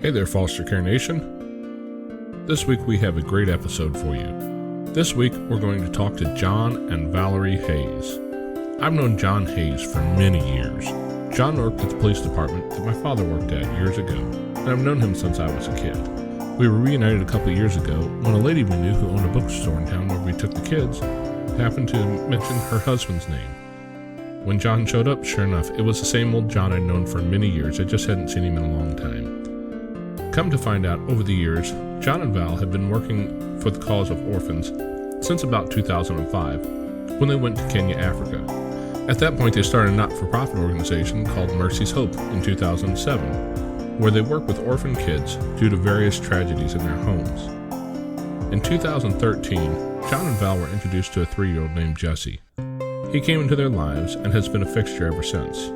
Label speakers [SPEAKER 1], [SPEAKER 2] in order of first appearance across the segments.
[SPEAKER 1] Hey there, Foster Care Nation. This week we have a great episode for you. This week we're going to talk to John and Valerie Hayes. I've known John Hayes for many years. John worked at the police department that my father worked at years ago, and I've known him since I was a kid. We were reunited a couple of years ago when a lady we knew who owned a bookstore in town where we took the kids happened to mention her husband's name. When John showed up, sure enough, it was the same old John I'd known for many years. I just hadn't seen him in a long time. Come to find out, over the years, John and Val had been working for the cause of orphans since about 2005, when they went to Kenya, Africa. At that point, they started a not-for-profit organization called Mercy's Hope in 2007, where they work with orphan kids due to various tragedies in their homes. In 2013, John and Val were introduced to a 3-year-old named Jesse. He came into their lives and has been a fixture ever since.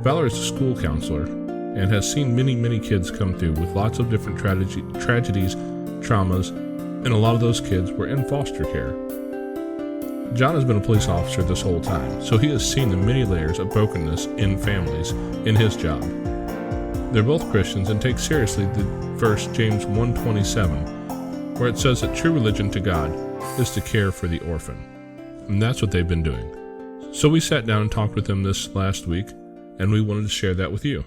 [SPEAKER 1] Valerie is a school counselor and has seen many kids come through with lots of different tragedies, traumas, and a lot of those kids were in foster care. John has been a police officer this whole time, so he has seen the many layers of brokenness in families in his job. They're both Christians and take seriously the verse James 1:27, where it says that true religion to God is to care for the orphan. And that's what they've been doing. So we sat down and talked with them this last week, and we wanted to share that with you.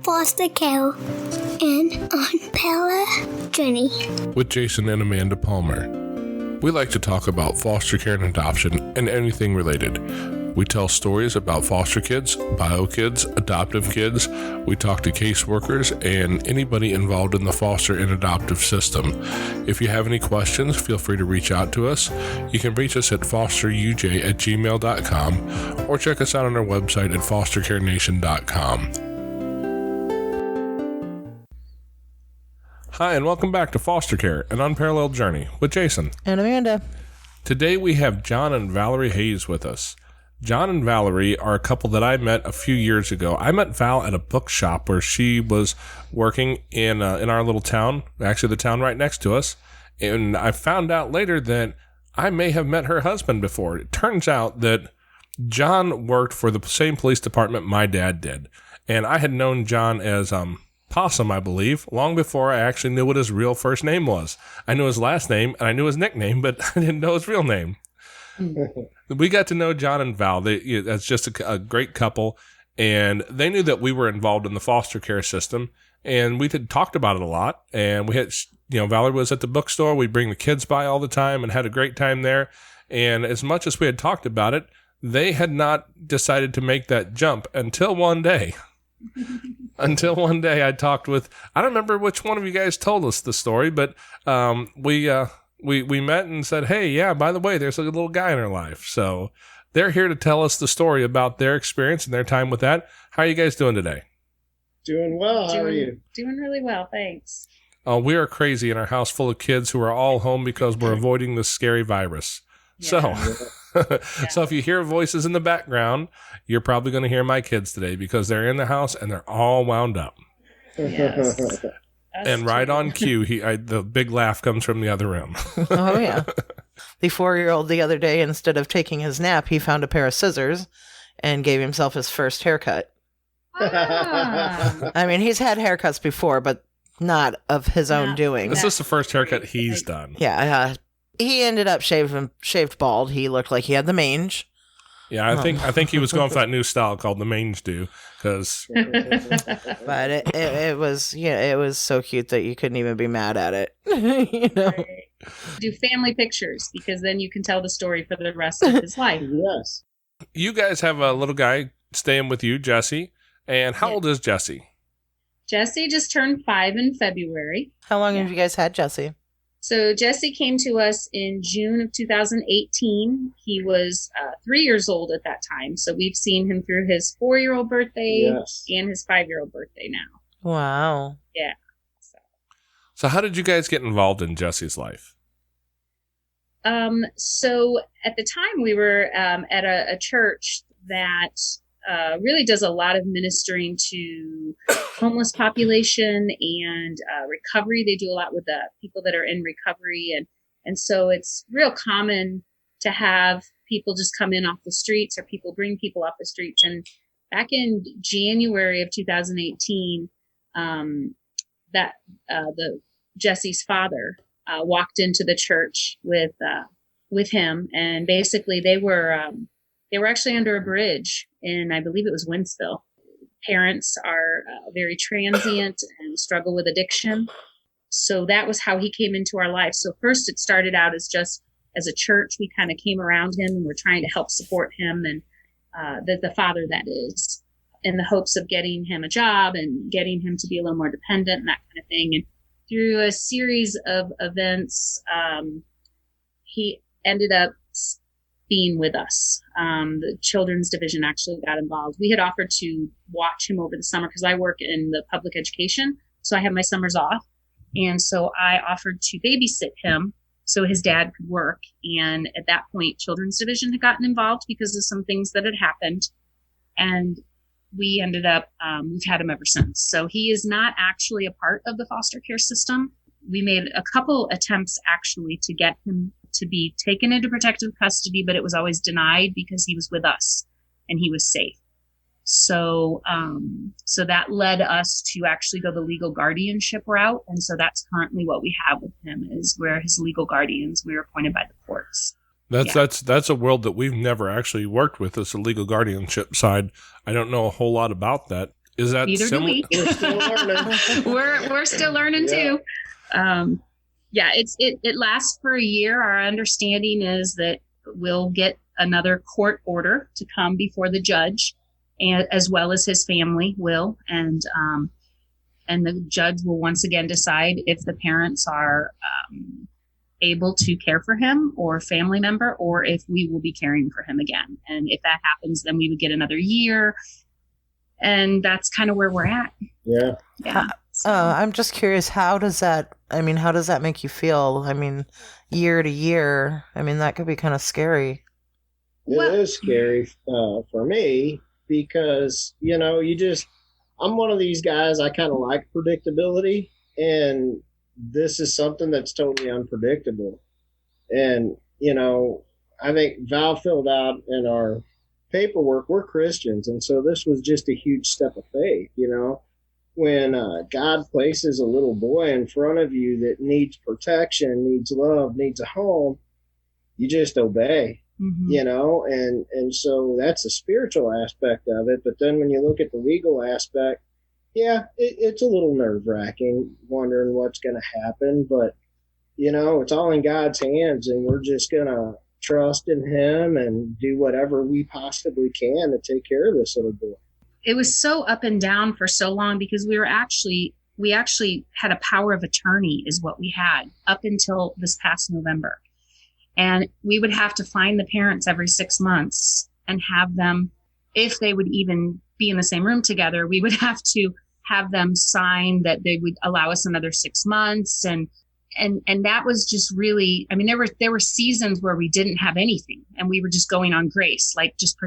[SPEAKER 2] Foster Care and Unparalleled Journey
[SPEAKER 1] With Jason and Amanda Palmer. We like to talk about foster care and adoption and anything related. We tell stories about foster kids, bio kids, adoptive kids. We talk to caseworkers and anybody involved in the foster and adoptive system. If you have any questions, feel free to reach out to us. You can reach us at fosteruj@gmail.com or check us out on our website at fostercarenation.com. Hi, and welcome back to Foster Care, an Unparalleled Journey with Jason
[SPEAKER 3] and Amanda.
[SPEAKER 1] Today we have John and Valerie Hayes with us. John and Valerie are a couple that I met a few years ago. I met Val at a bookshop where she was working in our little town, actually the town right next to us. And I found out later that I may have met her husband before. It turns out that John worked for the same police department my dad did. And I had known John as Possum, I believe, long before I actually knew what his real first name was. I knew his last name and I knew his nickname, but I didn't know his real name. We got to know John and Val. That's just a great couple, and they knew that we were involved in the foster care system, and we had talked about it a lot. And we had, Valerie was at the bookstore. We'd bring the kids by all the time and had a great time there. And as much as we had talked about it, they had not decided to make that jump until one day. Until one day I talked with, I don't remember which one of you guys told us the story, but we met and said, hey, yeah, by the way, there's a little guy in our life. So they're here to tell us the story about their experience and their time with that. How are you guys doing today?
[SPEAKER 4] Doing well. How are you?
[SPEAKER 5] Doing really well, thanks.
[SPEAKER 1] We are crazy in our house full of kids who are all home because we're avoiding this scary virus. Yeah. So if you hear voices in the background, you're probably going to hear my kids today because they're in the house and they're all wound up.
[SPEAKER 5] Yes.
[SPEAKER 1] And right on cue, the big laugh comes from the other room.
[SPEAKER 3] Oh, yeah. The 4-year-old the other day, instead of taking his nap, he found a pair of scissors and gave himself his first haircut. I mean, he's had haircuts before, but not of his own doing.
[SPEAKER 1] This is the first haircut he's done.
[SPEAKER 3] Yeah. He ended up shaved bald. He looked like he had the mange.
[SPEAKER 1] Yeah, I think he was going for that new style called the mange do, because.
[SPEAKER 3] But it was it was so cute that you couldn't even be mad at it.
[SPEAKER 5] Right. Do family pictures because then you can tell the story for the rest of his life.
[SPEAKER 4] Yes.
[SPEAKER 1] You guys have a little guy staying with you, Jesse. And how old is Jesse?
[SPEAKER 5] Jesse just turned 5 in February.
[SPEAKER 3] How long have you guys had Jesse?
[SPEAKER 5] So Jesse came to us in June of 2018. He was 3 years old at that time. So we've seen him through his 4-year-old birthday and his 5-year-old birthday now.
[SPEAKER 3] Wow.
[SPEAKER 5] Yeah.
[SPEAKER 1] So how did you guys get involved in Jesse's life?
[SPEAKER 5] So at the time we were at a church that really does a lot of ministering to homeless population and recovery. They do a lot with the people that are in recovery. And so it's real common to have people just come in off the streets or people bring people off the streets. And back in January of 2018, that the Jesse's father walked into the church with him, and basically they were actually under a bridge in, I believe it was Winsville. Parents are very transient and struggle with addiction. So that was how he came into our life. So first it started out as just as a church, we kind of came around him and we're trying to help support him and the father, that is, in the hopes of getting him a job and getting him to be a little more dependent and that kind of thing. And through a series of events, he ended up being with us. The children's division actually got involved. We had offered to watch him over the summer because I work in the public education, so I have my summers off. And so I offered to babysit him so his dad could work. And at that point, children's division had gotten involved because of some things that had happened. And we ended up, we've had him ever since. So he is not actually a part of the foster care system. We made a couple attempts actually to get him to be taken into protective custody, but it was always denied because he was with us and he was safe. So, so that led us to actually go the legal guardianship route. And so that's currently what we have with him, is we're his legal guardians. We were appointed by the courts.
[SPEAKER 1] That's a world that we've never actually worked with, as a legal guardianship side. I don't know a whole lot about that. Is that
[SPEAKER 5] Neither
[SPEAKER 1] similar?
[SPEAKER 5] do we.
[SPEAKER 4] We're still learning.
[SPEAKER 5] we're still learning too. It lasts for a year. Our understanding is that we'll get another court order to come before the judge, and as well as his family will, and the judge will once again decide if the parents are able to care for him or family member, or if we will be caring for him again. And if that happens, then we would get another year, and that's kind of where we're at.
[SPEAKER 4] Yeah.
[SPEAKER 3] I'm just curious, how does that make you feel? I mean, year to year, that could be kind of scary.
[SPEAKER 4] It is scary for me because, I'm one of these guys, I kind of like predictability, and this is something that's totally unpredictable. And, I think Val filled out in our paperwork, we're Christians, and so this was just a huge step of faith, when God places a little boy in front of you that needs protection, needs love, needs a home, you just obey, and so that's the spiritual aspect of it. But then when you look at the legal aspect, it's a little nerve-wracking, wondering what's going to happen. But, it's all in God's hands, and we're just going to trust in him and do whatever we possibly can to take care of this little boy.
[SPEAKER 5] It was so up and down for so long because we actually had a power of attorney is what we had up until this past November. And we would have to find the parents every 6 months and have them, if they would even be in the same room together, we would have to have them sign that they would allow us another 6 months. And that was just really, there were seasons where we didn't have anything and we were just going on grace, like just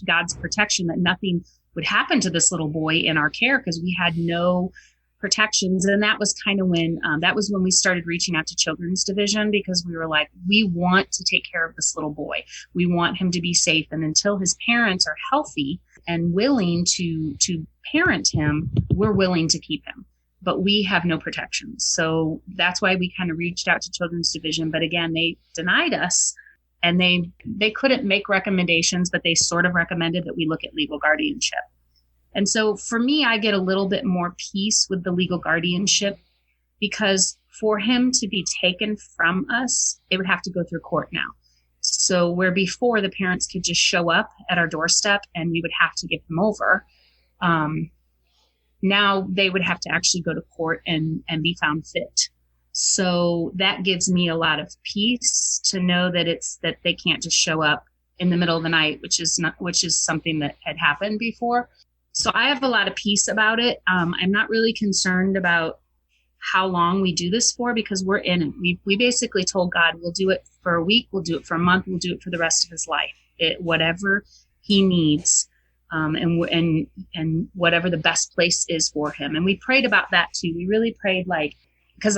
[SPEAKER 5] God's protection, that nothing would happen to this little boy in our care because we had no protections. And that was kind of when we started reaching out to children's division, because we were like, we want to take care of this little boy. We want him to be safe. And until his parents are healthy and willing to parent him, we're willing to keep him. But we have no protections. So that's why we kind of reached out to children's division. But again, they denied us, and they couldn't make recommendations, but they sort of recommended that we look at legal guardianship. And so for me, I get a little bit more peace with the legal guardianship, because for him to be taken from us, it would have to go through court now. So where before the parents could just show up at our doorstep and we would have to give him over, now they would have to actually go to court and be found fit. So that gives me a lot of peace to know that they can't just show up in the middle of the night, which is something that had happened before. So I have a lot of peace about it. I'm not really concerned about how long we do this for, because we're in it. We basically told God, we'll do it for a week, we'll do it for a month, we'll do it for the rest of his life. Whatever he needs, and whatever the best place is for him. And we prayed about that too. We really prayed, because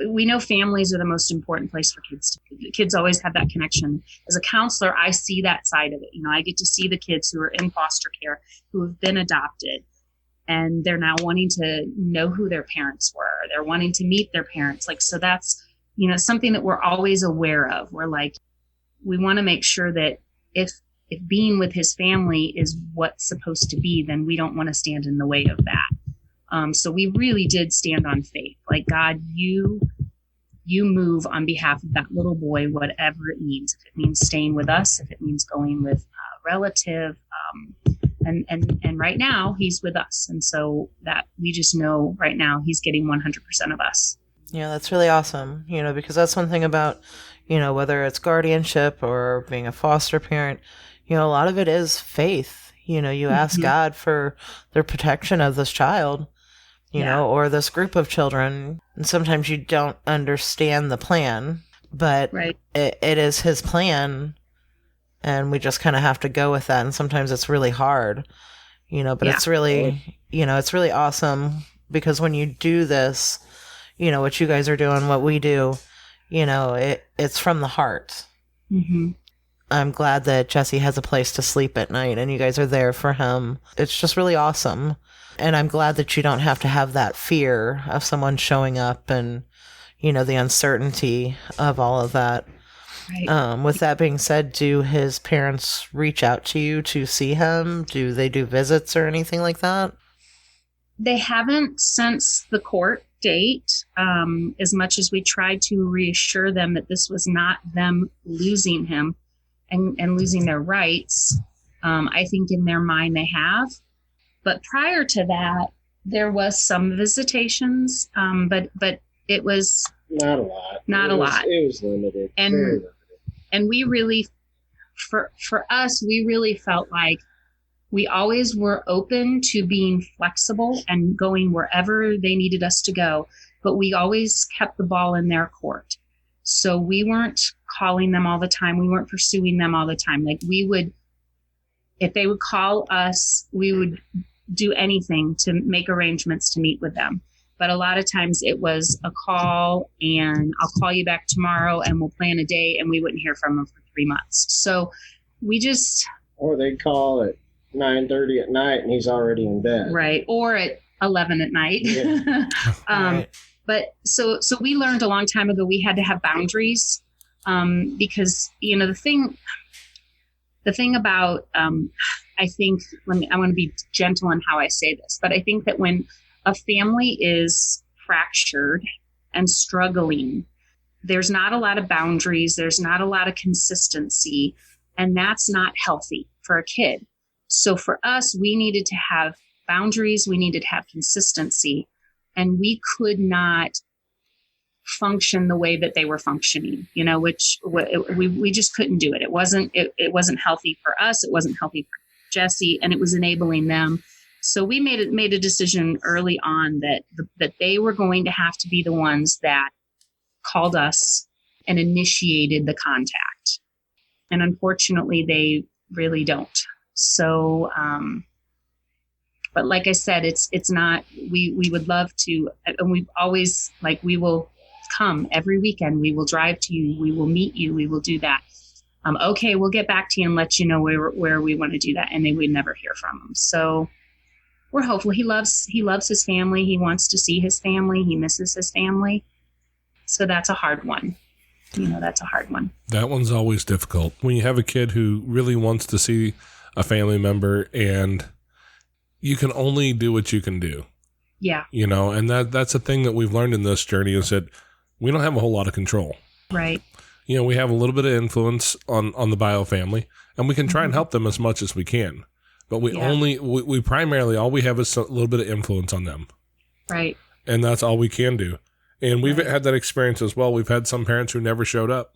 [SPEAKER 5] we know families are the most important place for kids. Kids always have that connection. As a counselor, I see that side of it. You know, I get to see the kids who are in foster care, who have been adopted, and they're now wanting to know who their parents were. They're wanting to meet their parents. Like, so that's, you know, something that we're always aware of. We're like, we want to make sure that if being with his family is what's supposed to be, then we don't want to stand in the way of that. So we really did stand on faith. Like, God, you move on behalf of that little boy, whatever it means. If it means staying with us, if it means going with a relative, and right now he's with us. And so that we just know right now he's getting 100% of us.
[SPEAKER 3] Yeah, that's really awesome. You know, because that's one thing about, you know, whether it's guardianship or being a foster parent, you know, a lot of it is faith. You know, you ask God for their protection of this child, you know, or this group of children. And sometimes you don't understand the plan, but it is his plan. And we just kind of have to go with that. And sometimes it's really hard, you know, but it's really, you know, it's really awesome because when you do this, you know, what you guys are doing, what we do, you know, it's from the heart. I'm glad that Jesse has a place to sleep at night and you guys are there for him. It's just really awesome. And I'm glad that you don't have to have that fear of someone showing up and, you know, the uncertainty of all of that. With that being said, do his parents reach out to you to see him? Do they do visits or anything like that?
[SPEAKER 5] They haven't since the court date, as much as we tried to reassure them that this was not them losing him and losing their rights. I think in their mind they have. But prior to that, there was some visitations, but it was
[SPEAKER 4] not a lot. It was limited.
[SPEAKER 5] And
[SPEAKER 4] very limited.
[SPEAKER 5] And we really, for us, we really felt like we always were open to being flexible and going wherever they needed us to go, but we always kept the ball in their court. So we weren't calling them all the time. We weren't pursuing them all the time. Like, we would, if they would call us, we would do anything to make arrangements to meet with them. But a lot of times it was a call and I'll call you back tomorrow and we'll plan a day, and we wouldn't hear from them for 3 months. So we just... Or
[SPEAKER 4] they'd call at 9:30 at night and he's already in bed.
[SPEAKER 5] Right. Or at 11 at night. Yeah. But so we learned a long time ago we had to have boundaries, because, you know, the thing about, I think, I want to be gentle in how I say this, but I think that when a family is fractured and struggling, there's not a lot of boundaries, there's not a lot of consistency, and that's not healthy for a kid. So for us, we needed to have boundaries, we needed to have consistency, and we could not function the way that they were functioning, you know, which we just couldn't do it. It wasn't healthy for us, it wasn't healthy for Jesse, and it was enabling them. So we made a decision early on that they were going to have to be the ones that called us and initiated the contact. And unfortunately, they really don't. So, but like I said, it's not, we would love to, and we've always, like, we will come every weekend. We will drive to you. We will meet you. We will do that. Okay, we'll get back to you and let you know where we want to do that. And they would never hear from them. So we're hopeful. He loves his family. He wants to see his family. He misses his family. So that's a hard one. You know, that's a hard one.
[SPEAKER 1] That one's always difficult. When you have a kid who really wants to see a family member and you can only do what you can do.
[SPEAKER 5] Yeah.
[SPEAKER 1] You know, and that's a thing that we've learned in this journey is that we don't have a whole lot of control.
[SPEAKER 5] Right.
[SPEAKER 1] You know, we have a little bit of influence on the bio family, and we can try and help them as much as we can. But we primarily, all we have is a little bit of influence on them.
[SPEAKER 5] Right.
[SPEAKER 1] And that's all we can do. And we've had that experience as well. We've had some parents who never showed up.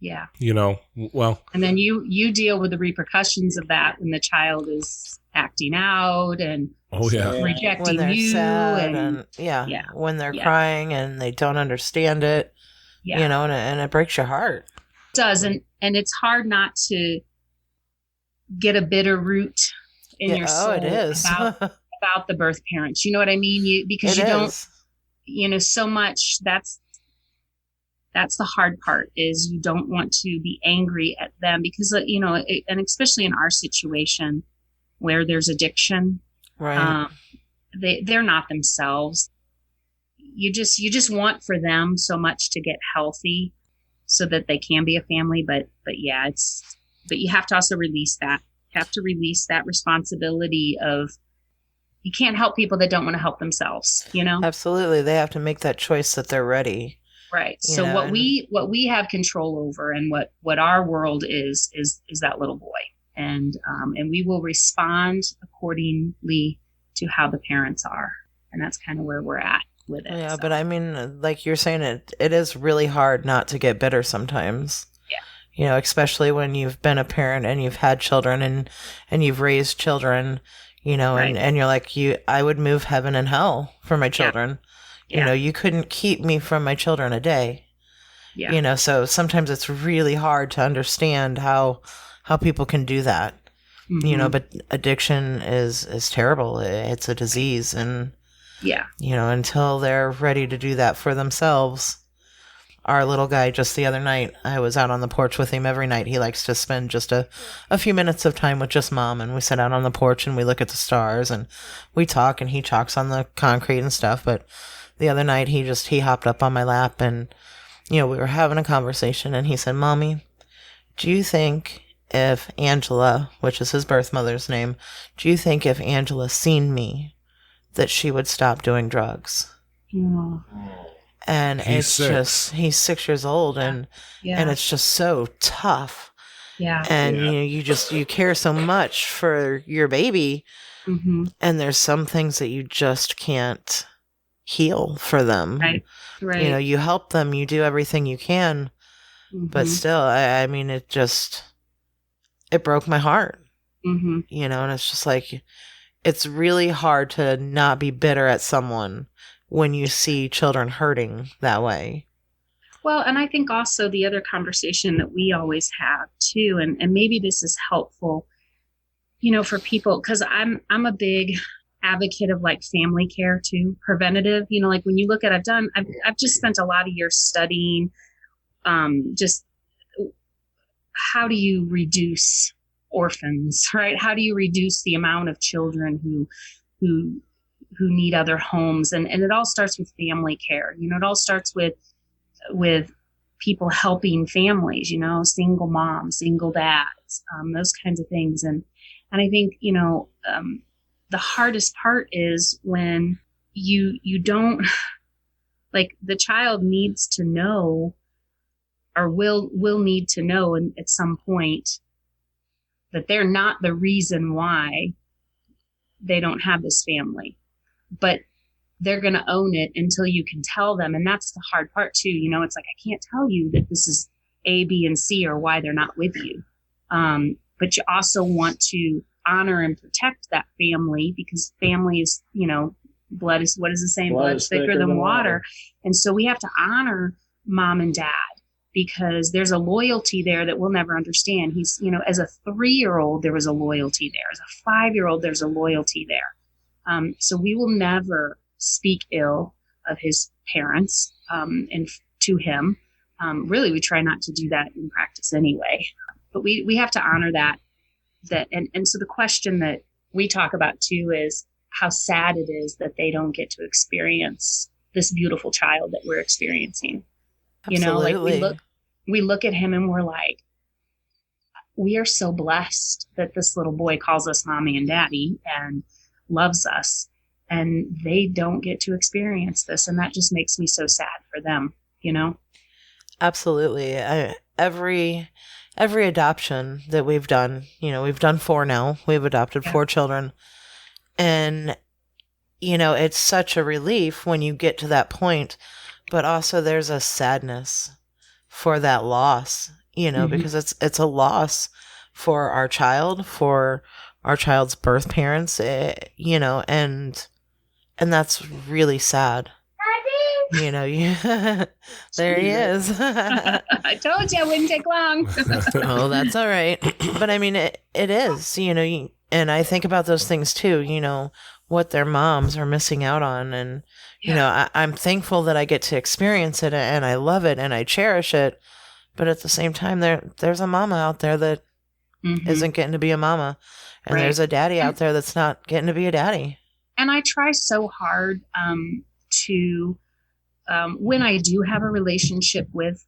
[SPEAKER 5] Yeah.
[SPEAKER 1] You know, well.
[SPEAKER 5] And then you deal with the repercussions of that when the child is acting out and rejecting
[SPEAKER 3] when they're
[SPEAKER 5] you.
[SPEAKER 3] Sad and when they're crying and they don't understand it. Yeah. You know, and it breaks your heart.
[SPEAKER 5] It does. And it's hard not to get a bitter root in your soul.
[SPEAKER 3] Oh, it is.
[SPEAKER 5] about the birth parents. You know what I mean? Because you don't, you know, so much that's That's the hard part, is you don't want to be angry at them because, and especially in our situation where there's addiction,
[SPEAKER 3] Right.
[SPEAKER 5] They're not themselves. You just want for them so much to get healthy so that they can be a family. But yeah, but you have to also release that. You have to release that responsibility of, you can't help people that don't want to help themselves,
[SPEAKER 3] Absolutely. They have to make that choice that they're ready.
[SPEAKER 5] Right. So what we have control over, and what our world is that little boy. And we will respond accordingly to how the parents are. And that's kind of where we're at with it.
[SPEAKER 3] Yeah,
[SPEAKER 5] so.
[SPEAKER 3] but I mean, like you're saying, it is really hard not to get bitter sometimes. Yeah. Especially when you've been a parent and you've had children and you've raised children,
[SPEAKER 5] Right.
[SPEAKER 3] and you're like, I would move heaven and hell for my children.
[SPEAKER 5] Yeah.
[SPEAKER 3] You couldn't keep me from my children a day.
[SPEAKER 5] Yeah.
[SPEAKER 3] So sometimes it's really hard to understand how people can do that.
[SPEAKER 5] Mm-hmm.
[SPEAKER 3] But addiction is terrible. It's a disease, and until they're ready to do that for themselves. Our little guy, just the other night, I was out on the porch with him every night. He likes to spend just a few minutes of time with just mom, and we sit out on the porch and we look at the stars and we talk, and he chalks on the concrete and stuff. But the other night he hopped up on my lap, and we were having a conversation, and he said, "Mommy, do you think if Angela," which is his birth mother's name, "do you think if Angela seen me that she would stop doing drugs?"
[SPEAKER 5] Oh.
[SPEAKER 3] And
[SPEAKER 1] He's
[SPEAKER 3] it's
[SPEAKER 1] 6.
[SPEAKER 3] just, he's 6 years old, and it's just so tough.
[SPEAKER 5] Yeah.
[SPEAKER 3] And you care so much for your baby,
[SPEAKER 5] Mm-hmm.
[SPEAKER 3] and there's some things that you just can't heal for them.
[SPEAKER 5] Right.
[SPEAKER 3] You help them, you do everything you can,
[SPEAKER 5] Mm-hmm.
[SPEAKER 3] but still, I mean, it broke my heart.
[SPEAKER 5] Mm-hmm.
[SPEAKER 3] And it's just like, it's really hard to not be bitter at someone when you see children hurting that way.
[SPEAKER 5] Well, and I think also the other conversation that we always have too, and maybe this is helpful, for people, because I'm a big advocate of like family care too, preventative. Like when you look at, I've just spent a lot of years studying, just how do you reduce orphans, right? How do you reduce the amount of children who need other homes? And it all starts with family care. It all starts with people helping families, single moms, single dads, those kinds of things. And I think, the hardest part is when you don't, like, the child needs to know, or will need to know at some point, that they're not the reason why they don't have this family. But they're going to own it until you can tell them. And that's the hard part too. It's like, I can't tell you that this is A, B, and C, or why they're not with you. But you also want to honor and protect that family, because family is, blood is, what is the saying? Blood's thicker than water. And so we have to honor mom and dad, because there's a loyalty there that we'll never understand. He's, as a 3-year-old, there was a loyalty there. As a 5-year-old, there's a loyalty there. So we will never speak ill of his parents, and to him. Really, we try not to do that in practice anyway. But we have to honor that. And so the question that we talk about too is how sad it is that they don't get to experience this beautiful child that we're experiencing.
[SPEAKER 3] Absolutely.
[SPEAKER 5] Like we look at him and we're like, we are so blessed that this little boy calls us mommy and daddy and loves us, and they don't get to experience this. And that just makes me so sad for them,
[SPEAKER 3] Absolutely. Every adoption that we've done, we've done 4 now. We've adopted 4 children. And, it's such a relief when you get to that point, but also there's a sadness for that loss, because it's a loss for our child, for our child's birth parents, and that's really sad. There he is.
[SPEAKER 5] I told you I wouldn't take long.
[SPEAKER 3] Oh, that's all right. But I mean, it is, and I think about those things too, what their moms are missing out on. And, you know, I'm thankful that I get to experience it, and I love it and I cherish it. But at the same time, there's a mama out there that isn't getting to be a mama. And there's a daddy out there that's not getting to be a daddy.
[SPEAKER 5] And I try so hard to, when I do have a relationship with,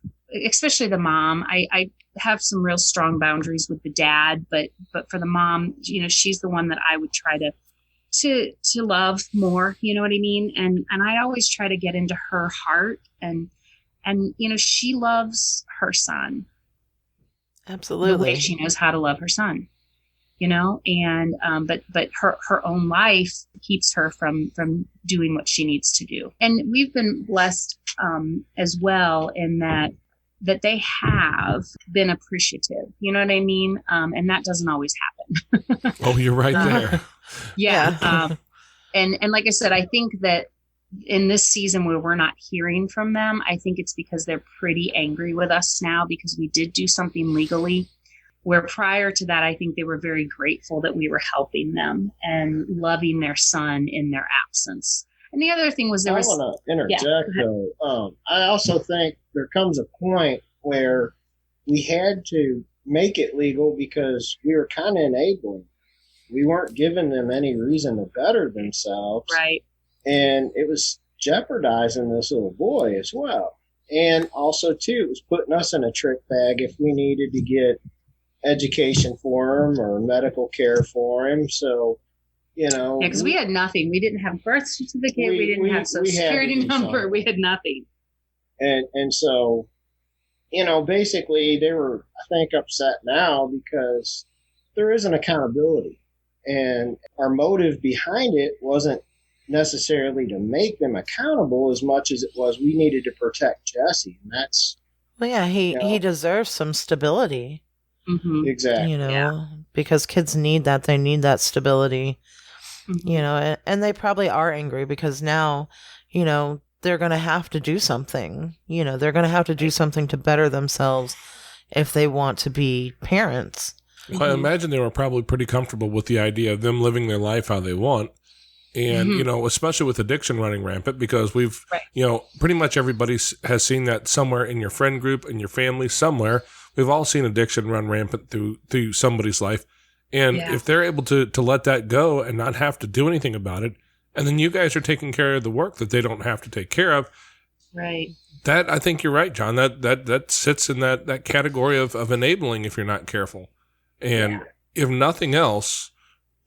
[SPEAKER 5] especially the mom, I have some real strong boundaries with the dad, but for the mom, you know, she's the one that I would try to love more, you know what I mean? And I always try to get into her heart, and you know, she loves her son.
[SPEAKER 3] Absolutely.
[SPEAKER 5] The way she knows how to love her son, you know, and but her own life keeps her from doing what she needs to do. And we've been blessed as well in that they have been appreciative, you know what I mean? And that doesn't always happen.
[SPEAKER 1] Oh, you're right there.
[SPEAKER 5] Yeah. And like I said, I think that in this season where we're not hearing from them, I think it's because they're pretty angry with us now because we did do something legally, where prior to that, I think they were very grateful that we were helping them and loving their son in their absence. And the other thing was I
[SPEAKER 4] want to interject though. I also think there comes a point where we had to make it legal because we were kind of enabling. We weren't giving them any reason to better themselves.
[SPEAKER 5] Right.
[SPEAKER 4] And it was jeopardizing this little boy as well. And also, too, it was putting us in a trick bag if we needed to get education for him or medical care for him. So, you know.
[SPEAKER 5] Yeah, because we had nothing. We didn't have a birth certificate. We didn't have Social Security number. We had nothing.
[SPEAKER 4] And so, you know, basically they were, I think, upset now because there isn't accountability. And our motive behind it wasn't necessarily to make them accountable as much as it was we needed to protect Jesse. And that's...
[SPEAKER 3] Well, yeah, he deserves some stability.
[SPEAKER 5] Mm-hmm.
[SPEAKER 4] Exactly.
[SPEAKER 3] You know, because kids need that. They need that stability. Mm-hmm. You know, and they probably are angry because now, you know, they're going to have to do something. You know, they're going to have to do something to better themselves if they want to be parents.
[SPEAKER 1] Well, I imagine they were probably pretty comfortable with the idea of them living their life how they want. And, you know, especially with addiction running rampant, because we've, you know, pretty much everybody has seen that somewhere in your friend group, in your family, somewhere. We've all seen addiction run rampant through somebody's life. And if they're able to let that go and not have to do anything about it, and then you guys are taking care of the work that they don't have to take care of.
[SPEAKER 5] Right.
[SPEAKER 1] That, I think you're right, John. That sits in that category of enabling if you're not careful. And if nothing else,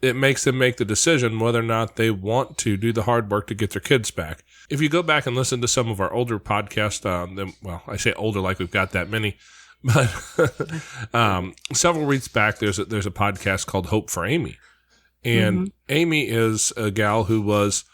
[SPEAKER 1] it makes them make the decision whether or not they want to do the hard work to get their kids back. If you go back and listen to some of our older podcasts, well, I say older like we've got that many, but several weeks back, there's a podcast called Hope for Amy. And Amy is a gal who was,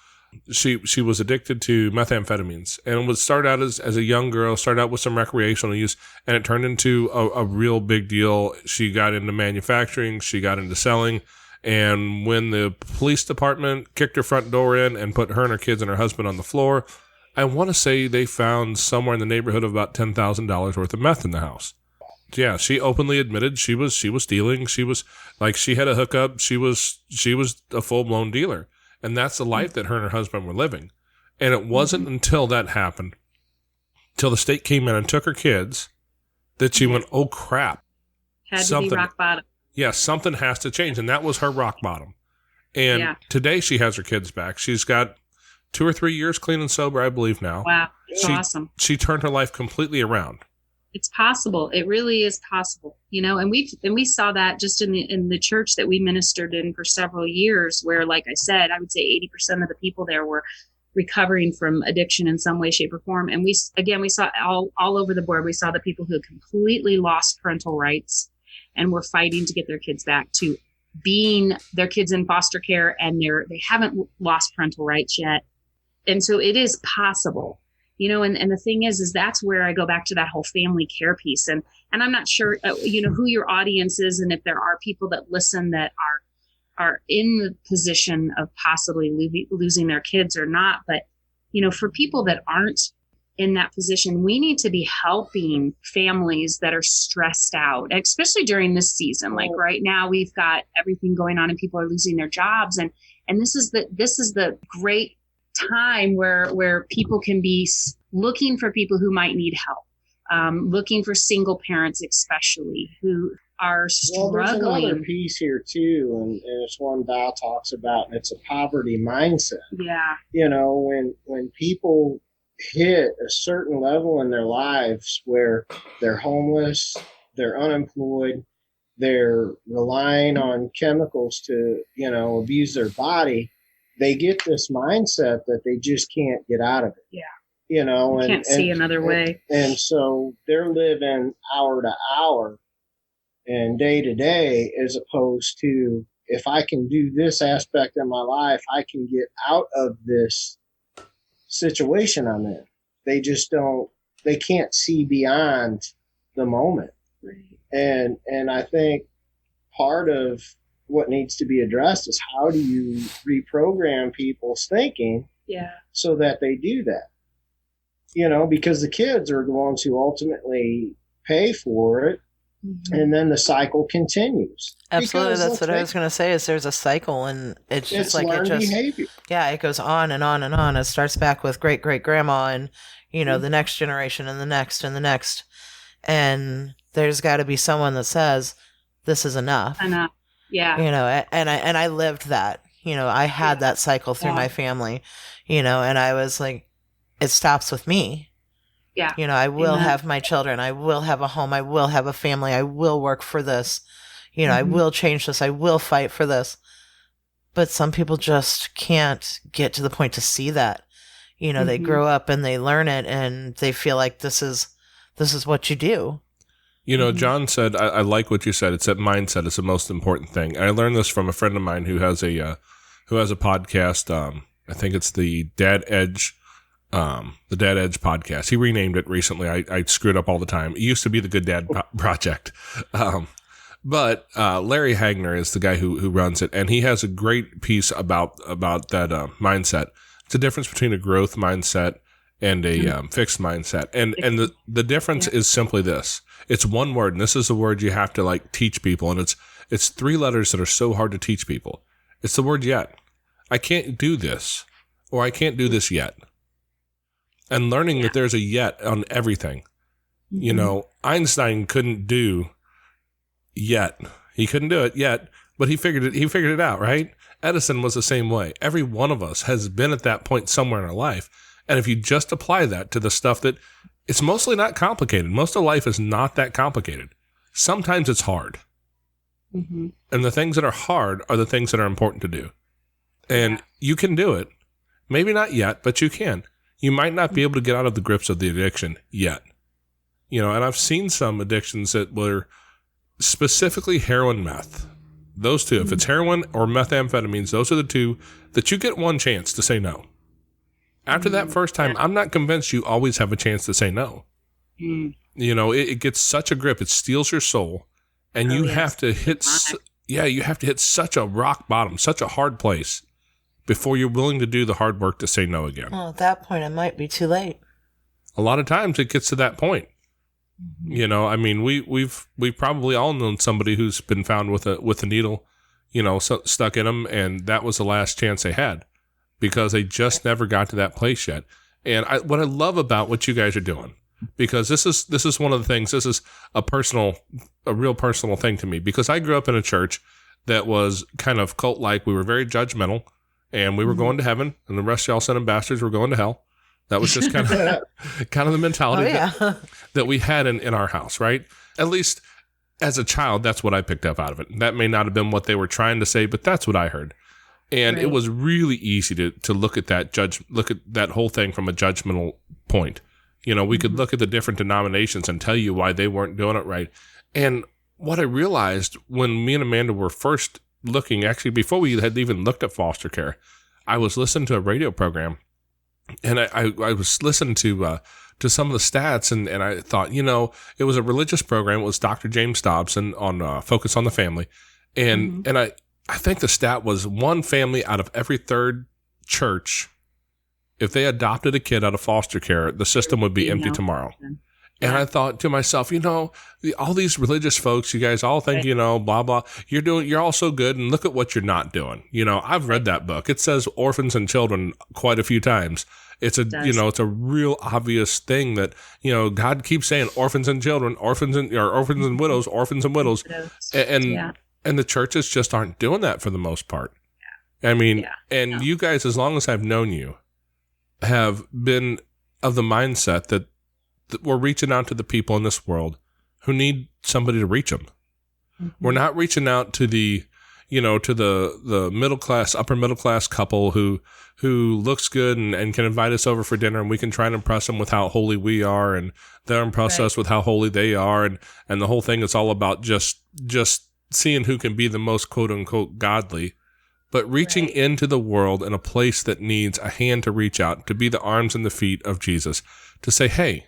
[SPEAKER 1] she was addicted to methamphetamines and would start out as a young girl, start out with some recreational use, and it turned into a real big deal. She got into manufacturing, she got into selling. And when the police department kicked her front door in and put her and her kids and her husband on the floor, I want to say they found somewhere in the neighborhood of about $10,000 worth of meth in the house. Yeah, she openly admitted she was stealing. She was like, she had a hookup. She was a full-blown dealer. And that's the life that her and her husband were living. And it wasn't until that happened, till the state came in and took her kids, that she went, oh crap.
[SPEAKER 5] Had to be rock bottom.
[SPEAKER 1] Yeah, something has to change. And that was her rock bottom. And today she has her kids back. She's got 2 or 3 years clean and sober, I believe now.
[SPEAKER 5] Wow. It's awesome.
[SPEAKER 1] She turned her life completely around.
[SPEAKER 5] It's possible. It really is possible, you know, and we saw that just in the church that we ministered in for several years, where, like I said, I would say 80% of the people there were recovering from addiction in some way, shape, or form. And we saw all over the board. We saw the people who had completely lost parental rights and were fighting to get their kids back, to being their kids in foster care, and they haven't lost parental rights yet. And so it is possible. You know, and the thing is that's where I go back to that whole family care piece. And I'm not sure, you know, who your audience is, and if there are people that listen that are in the position of possibly losing their kids or not. But, you know, for people that aren't in that position, we need to be helping families that are stressed out, especially during this season. Like right now, we've got everything going on and people are losing their jobs. And And this is the great time where people can be looking for people who might need help, looking for single parents, especially who are struggling.
[SPEAKER 4] Well, there's another piece here too, and it's one Val talks about, and it's a poverty mindset.
[SPEAKER 5] Yeah.
[SPEAKER 4] You know, when people hit a certain level in their lives where they're homeless, they're unemployed, they're relying on chemicals to, you know, abuse their body, they get this mindset that they just can't get out of it.
[SPEAKER 5] Yeah.
[SPEAKER 4] You know,
[SPEAKER 5] and can't see another way.
[SPEAKER 4] And so they're living hour to hour and day to day, as opposed to, if I can do this aspect of my life, I can get out of this situation I'm in. They just they can't see beyond the moment.
[SPEAKER 5] Right.
[SPEAKER 4] And I think part of what needs to be addressed is, how do you reprogram people's thinking so that they do that? You know, because the kids are the ones who ultimately pay for it, and then the cycle continues.
[SPEAKER 3] Absolutely.
[SPEAKER 4] Because
[SPEAKER 3] That's what I was going to say, is there's a cycle, and it's just like
[SPEAKER 4] learned behavior.
[SPEAKER 3] Yeah, it goes on and on and on. It starts back with great-great-grandma, and, you know, the next generation, and the next, and the next. And there's got to be someone that says, this is enough.
[SPEAKER 5] Enough. Yeah.
[SPEAKER 3] You know, and I lived that. You know, I had that cycle through my family, you know, and I was like, it stops with me.
[SPEAKER 5] Yeah.
[SPEAKER 3] You know, I will have my children. I will have a home. I will have a family. I will work for this. You know, I will change this. I will fight for this. But some people just can't get to the point to see that. You know, they grow up and they learn it, and they feel like this is what you do.
[SPEAKER 1] You know, John said, I like what you said. It's that mindset is the most important thing. And I learned this from a friend of mine who has a podcast. I think it's the Dad Edge podcast. He renamed it recently. I screw it up all the time. It used to be the Good Dad Project. But Larry Hagner is the guy who runs it, and he has a great piece about that mindset. It's the difference between a growth mindset and a fixed mindset. And the difference is simply this. It's one word, and this is the word you have to like teach people, and it's 3 letters that are so hard to teach people. It's the word yet. I can't do this, or I can't do this yet. And learning that there's a yet on everything. You know, Einstein couldn't do yet. He couldn't do it yet, but he figured it out, right? Edison was the same way. Every one of us has been at that point somewhere in our life. And if you just apply that to the stuff that it's mostly not complicated. Most of life is not that complicated. Sometimes it's hard. And the things that are hard are the things that are important to do. And you can do it. Maybe not yet, but you can. You might not be able to get out of the grips of the addiction yet. You know, and I've seen some addictions that were specifically heroin, meth. Those two, if it's heroin or methamphetamines, those are the two that you get one chance to say no. After that first time, I'm not convinced you always have a chance to say no. You know, it gets such a grip. It steals your soul. And you have to hit, you have to hit such a rock bottom, such a hard place before you're willing to do the hard work to say no again.
[SPEAKER 3] Well, at that point, it might be too late.
[SPEAKER 1] A lot of times it gets to that point. You know, I mean, we've probably all known somebody who's been found with a needle, you know, stuck in them, and that was the last chance they had because they just never got to that place yet. And what I love about what you guys are doing, because this is one of the things, this is a real personal thing to me, because I grew up in a church that was kind of cult-like. We were very judgmental, and we were going to heaven, and the rest of y'all sinning bastards were going to hell. That was just kind of the mentality that we had in our house, right? At least as a child, that's what I picked up out of it. That may not have been what they were trying to say, but that's what I heard. And it was really easy to look at that whole thing from a judgmental point. You know, we could look at the different denominations and tell you why they weren't doing it right. And what I realized when me and Amanda were first looking, actually before we had even looked at foster care, I was listening to a radio program. And I was listening to some of the stats, and I thought, you know, it was a religious program. It was Dr. James Dobson on Focus on the Family. And I think the stat was 1 family out of every 3rd church, if they adopted a kid out of foster care, the system would be empty tomorrow. And I thought to myself, all these religious folks, you guys all think, blah, blah, you're all so good. And look at what you're not doing. I've read that book. It says orphans and children quite a few times. It's it's a real obvious thing that, God keeps saying orphans and children, orphans and widows, orphans and widows. And the churches just aren't doing that for the most part. Yeah. I mean, you guys, as long as I've known you, have been of the mindset that we're reaching out to the people in this world who need somebody to reach them. Mm-hmm. We're not reaching out to the middle class, upper middle class couple who looks good and can invite us over for dinner, and we can try and impress them with how holy we are, and they'll impress us with how holy they are, and the whole thing is all about just seeing who can be the most quote unquote godly. But reaching into the world in a place that needs a hand to reach out, to be the arms and the feet of Jesus, to say, hey,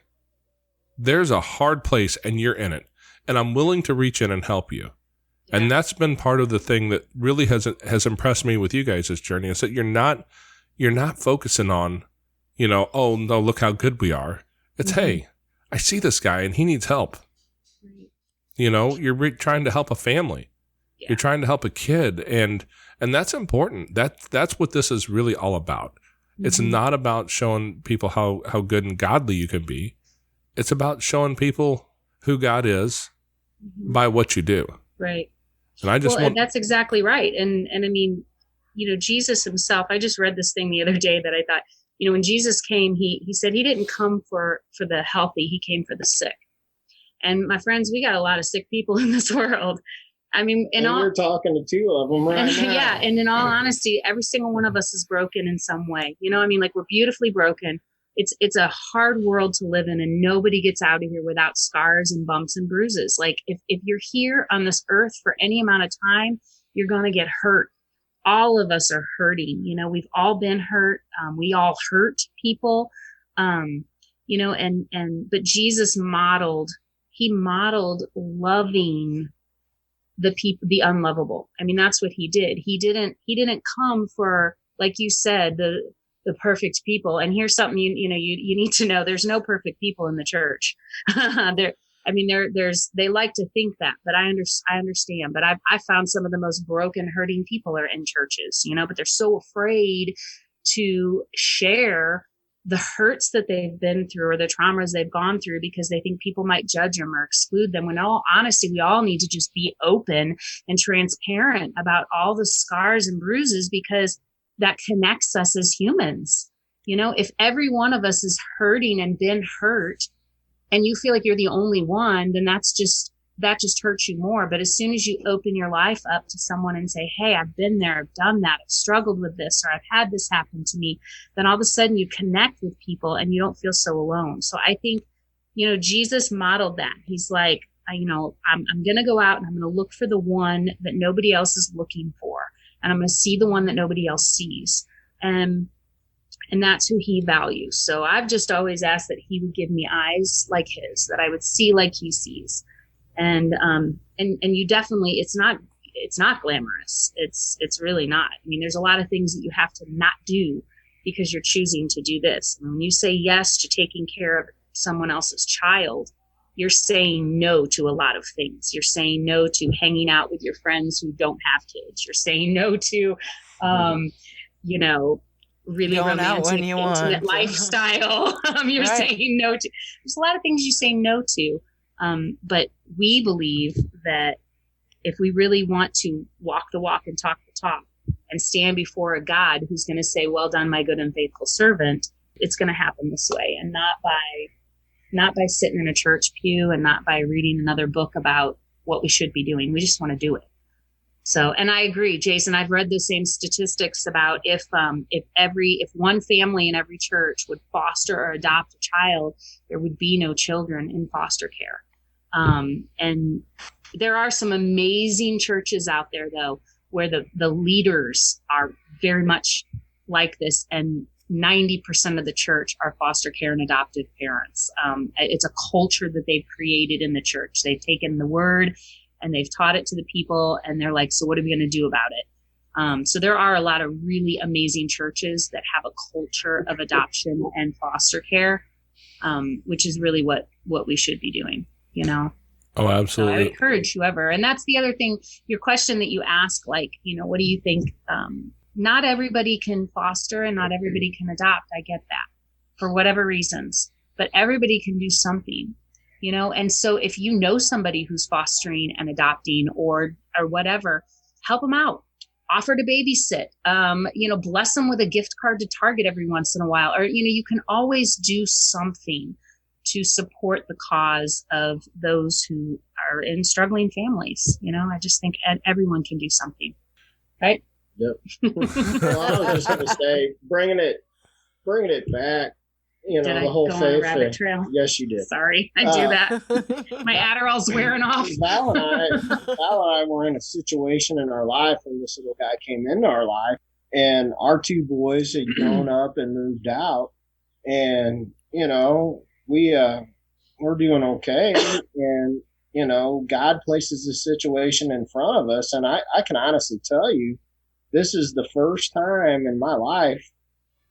[SPEAKER 1] there's a hard place and you're in it, and I'm willing to reach in and help you. Yeah. And that's been part of the thing that really has impressed me with you guys' journey, is that you're not focusing on, oh no, look how good we are. It's, hey, I see this guy and he needs help. Right. You're trying to help a family. Yeah. You're trying to help a kid, and that's important. That's what this is really all about. Mm-hmm. It's not about showing people how good and godly you can be. It's about showing people who God is by what you do. Right. And I just
[SPEAKER 5] and that's exactly right. And I mean, Jesus himself, I just read this thing the other day that I thought, when Jesus came, he said he didn't come for the healthy, he came for the sick. And my friends, we got a lot of sick people in this world. I mean,
[SPEAKER 4] we're talking to two of them right now.
[SPEAKER 5] Yeah. And in all honesty, every single one of us is broken in some way. We're beautifully broken. It's a hard world to live in, and nobody gets out of here without scars and bumps and bruises. Like if you're here on this earth for any amount of time, you're going to get hurt. All of us are hurting. We've all been hurt. We all hurt people. But Jesus modeled loving the people, the unlovable. I mean, that's what he did. He didn't come for, like you said, the perfect people. And here's something you need to know: there's no perfect people in the church. They like to think that, but I understand. But I found some of the most broken, hurting people are in churches, but they're so afraid to share the hurts that they've been through or the traumas they've gone through, because they think people might judge them or exclude them. When in all honesty, we all need to just be open and transparent about all the scars and bruises, because that connects us as humans. If every one of us is hurting and been hurt, and you feel like you're the only one, then that just hurts you more. But as soon as you open your life up to someone and say, hey, I've been there, I've done that, I've struggled with this, or I've had this happen to me, then all of a sudden you connect with people and you don't feel so alone. So I think, Jesus modeled that. He's like, I'm going to go out and I'm going to look for the one that nobody else is looking for. And I'm going to see the one that nobody else sees. And that's who he values. So I've just always asked that he would give me eyes like his, that I would see like he sees. And you definitely, it's not glamorous. It's really not. I mean, there's a lot of things that you have to not do because you're choosing to do this. And when you say yes to taking care of someone else's child, you're saying no to a lot of things. You're saying no to hanging out with your friends who don't have kids. You're saying no to, really
[SPEAKER 3] going
[SPEAKER 5] romantic,
[SPEAKER 3] out when you
[SPEAKER 5] intimate
[SPEAKER 3] want.
[SPEAKER 5] lifestyle. You're
[SPEAKER 3] Right.
[SPEAKER 5] saying no to. There's a lot of things you say no to. But we believe that if we really want to walk the walk and talk the talk and stand before a God who's going to say, well done, my good and faithful servant, it's going to happen this way, and not by sitting in a church pew and not by reading another book about what we should be doing. We just want to do it. So, and I agree, Jason, I've read the same statistics about if one family in every church would foster or adopt a child, there would be no children in foster care. And there are some amazing churches out there, though, where the leaders are very much like this, and 90% of the church are foster care and adoptive parents. It's a culture that they've created in the church. They've taken the word and they've taught it to the people, and they're like, so what are we going to do about it? So there are a lot of really amazing churches that have a culture of adoption and foster care. which is really what we should be doing,
[SPEAKER 1] Oh,
[SPEAKER 5] So I
[SPEAKER 1] absolutely.
[SPEAKER 5] encourage whoever. And that's the other thing, your question that you ask, like, what do you think? Not everybody can foster and not everybody can adopt. I get that for whatever reasons, but everybody can do something, And so if you know somebody who's fostering and adopting or whatever, help them out. Offer to babysit, bless them with a gift card to Target every once in a while. Or, you can always do something to support the cause of those who are in struggling families. I just think everyone can do something. Right?
[SPEAKER 4] Yep. Well, I was just going to say, bringing it back,
[SPEAKER 5] Did
[SPEAKER 4] the
[SPEAKER 5] I
[SPEAKER 4] whole
[SPEAKER 5] go on a
[SPEAKER 4] faith
[SPEAKER 5] rabbit
[SPEAKER 4] thing.
[SPEAKER 5] trail?
[SPEAKER 4] Yes, you did.
[SPEAKER 5] Sorry, I do that. My Adderall's wearing off.
[SPEAKER 4] Val and I were in a situation in our life when this little guy came into our life, and our two boys had grown up and moved out, and we're doing okay, and God places this situation in front of us, and I can honestly tell you, this is the first time in my life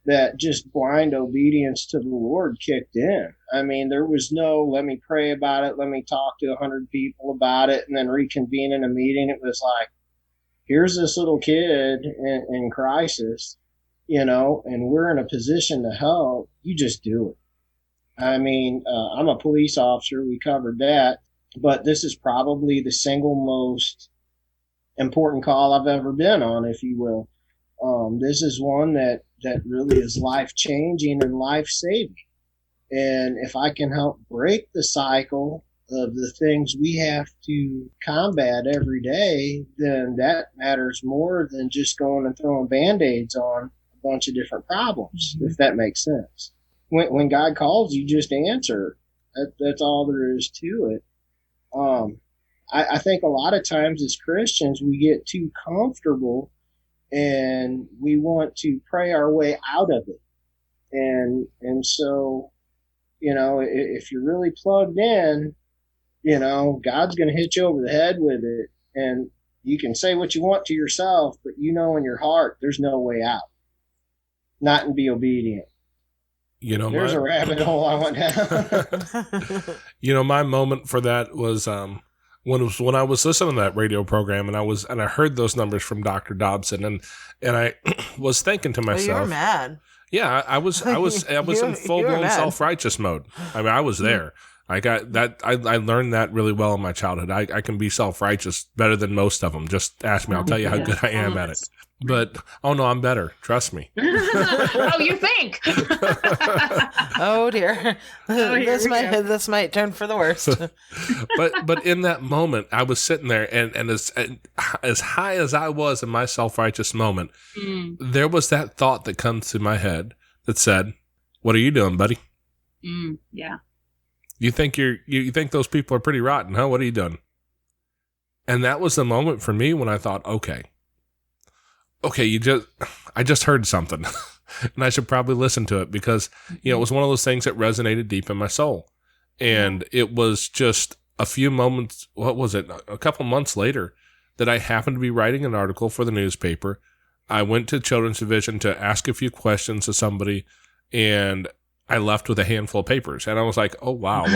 [SPEAKER 4] that just blind obedience to the Lord kicked in. I mean, there was no, let me pray about it, let me talk to 100 people about it, and then reconvene in a meeting. It was like, here's this little kid in crisis, and we're in a position to help. You just do it. I mean, I'm a police officer. We covered that. But this is probably the single most important call I've ever been on, if you will. This is one that really is life-changing and life-saving. And if I can help break the cycle of the things we have to combat every day, then that matters more than just going and throwing Band-Aids on a bunch of different problems, if that makes sense. When God calls, you just answer. That's all there is to it. I think a lot of times as Christians, we get too comfortable and we want to pray our way out of it. And so, if you're really plugged in, God's going to hit you over the head with it. And you can say what you want to yourself, but in your heart, there's no way out. Not and be obedient. There's a rabbit hole I went down.
[SPEAKER 1] My moment for that was when I was listening to that radio program and I heard those numbers from Dr. Dobson and I was thinking to myself,
[SPEAKER 3] you were mad.
[SPEAKER 1] Yeah, I was in full blown self-righteous mode. I mean, I was there. I got that. I learned that really well in my childhood. I can be self-righteous better than most of them. Just ask me. I'll tell you how good I am at it. But, oh no, I'm better. Trust me.
[SPEAKER 5] Oh, you think?
[SPEAKER 3] Oh dear. This might turn for the worst.
[SPEAKER 1] but in that moment, I was sitting there and as high as I was in my self-righteous moment, there was that thought that comes to my head that said, "What are you doing, buddy?
[SPEAKER 5] Yeah.
[SPEAKER 1] You think you think those people are pretty rotten, huh? What are you doing?" And that was the moment for me when I thought, okay, I just heard something and I should probably listen to it because, it was one of those things that resonated deep in my soul. And it was just a few moments, a couple months later that I happened to be writing an article for the newspaper. I went to Children's Division to ask a few questions to somebody and I left with a handful of papers and I was like, oh wow.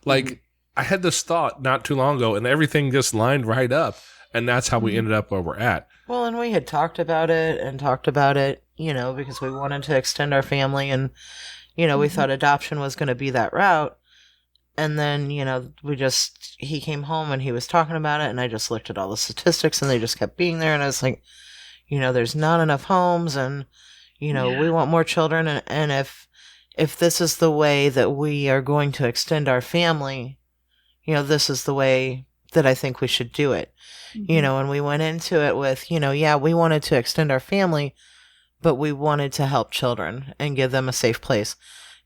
[SPEAKER 1] Like I had this thought not too long ago and everything just lined right up. And that's how we ended up where we're at.
[SPEAKER 3] Well, and we had talked about it, because we wanted to extend our family and, we thought adoption was going to be that route. And then, he came home and he was talking about it and I just looked at all the statistics and they just kept being there. And I was like, there's not enough homes and, we want more children. And if this is the way that we are going to extend our family, this is the way that I think we should do it. And we went into it with, we wanted to extend our family, but we wanted to help children and give them a safe place.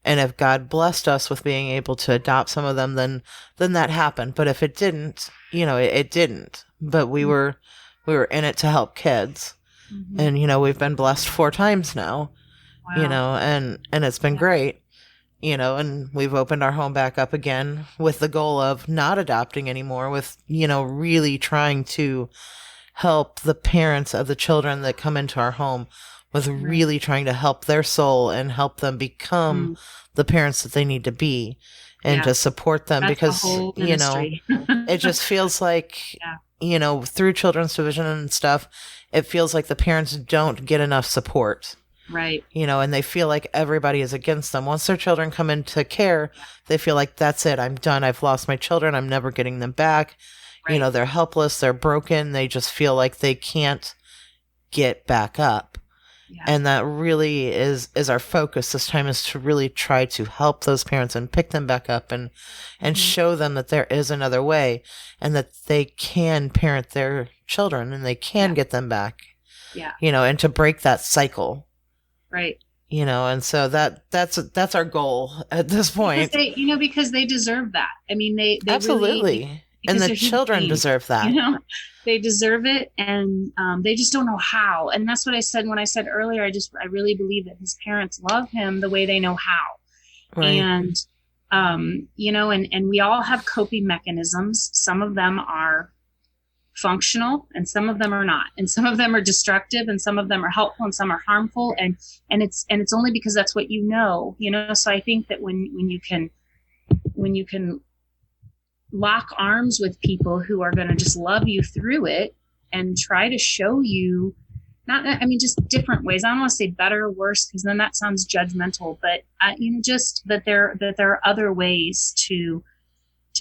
[SPEAKER 3] And if God blessed us with being able to adopt some of them, then that happened. But if it didn't, it didn't. But we were in it to help kids. And, we've been blessed 4 times now, and it's been great. And we've opened our home back up again with the goal of not adopting anymore, with, really trying to help the parents of the children that come into our home with really trying to help their soul and help them become the parents that they need to be, and to support them.
[SPEAKER 5] That's
[SPEAKER 3] because,
[SPEAKER 5] the whole
[SPEAKER 3] you know,
[SPEAKER 5] ministry.
[SPEAKER 3] it just feels like, you know, through children's division and stuff, it feels like the parents don't get enough support.
[SPEAKER 5] Right.
[SPEAKER 3] You know, and they feel like everybody is against them. Once their children come into care, they feel like, that's it. I'm done. I've lost my children. I'm never getting them back. Right. You know, they're helpless. They're broken. They just feel like they can't get back up. Yeah. And that really is our focus this time, is to really try to help those parents and pick them back up and show them that there is another way, and that they can parent their children and they can get them back. Yeah. You know, and to break that cycle. Right. You know, and so that's our goal at this point.
[SPEAKER 5] Because they deserve that. I mean, they
[SPEAKER 3] absolutely.
[SPEAKER 5] Really,
[SPEAKER 3] and the children deserve that.
[SPEAKER 5] You know, they deserve it, and they just don't know how. And that's what I said when I said earlier. I really believe that his parents love him the way they know how. Right. And you know, and we all have coping mechanisms. Some of them are functional and some of them are not, and some of them are destructive and some of them are helpful and some are harmful, and it's only because that's what you know. So I think that when you can lock arms with people who are going to just love you through it and try to show you just different ways. I don't want to say better or worse, because then that sounds judgmental, but just that there are other ways to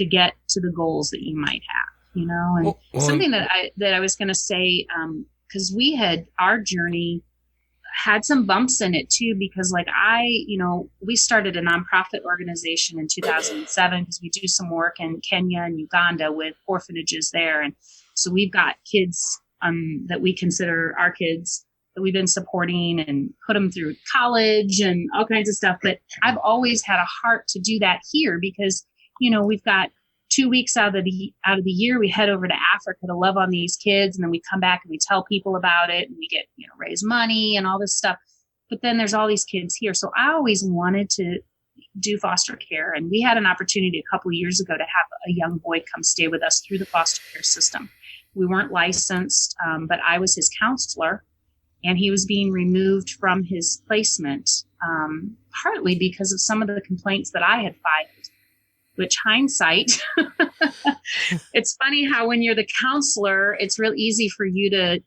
[SPEAKER 5] get to the goals that you might have. And something that I was going to say, because our journey had some bumps in it too, because we started a nonprofit organization in 2007 because we do some work in Kenya and Uganda with orphanages there. And so we've got kids that we consider our kids that we've been supporting and put them through college and all kinds of stuff. But I've always had a heart to do that here because, we've got 2 weeks out of the year, we head over to Africa to love on these kids. And then we come back and we tell people about it and we get, raise money and all this stuff. But then there's all these kids here. So I always wanted to do foster care. And we had an opportunity a couple of years ago to have a young boy come stay with us through the foster care system. We weren't licensed, but I was his counselor, and he was being removed from his placement, partly because of some of the complaints that I had filed. Which hindsight, it's funny how when you're the counselor, it's real easy for you to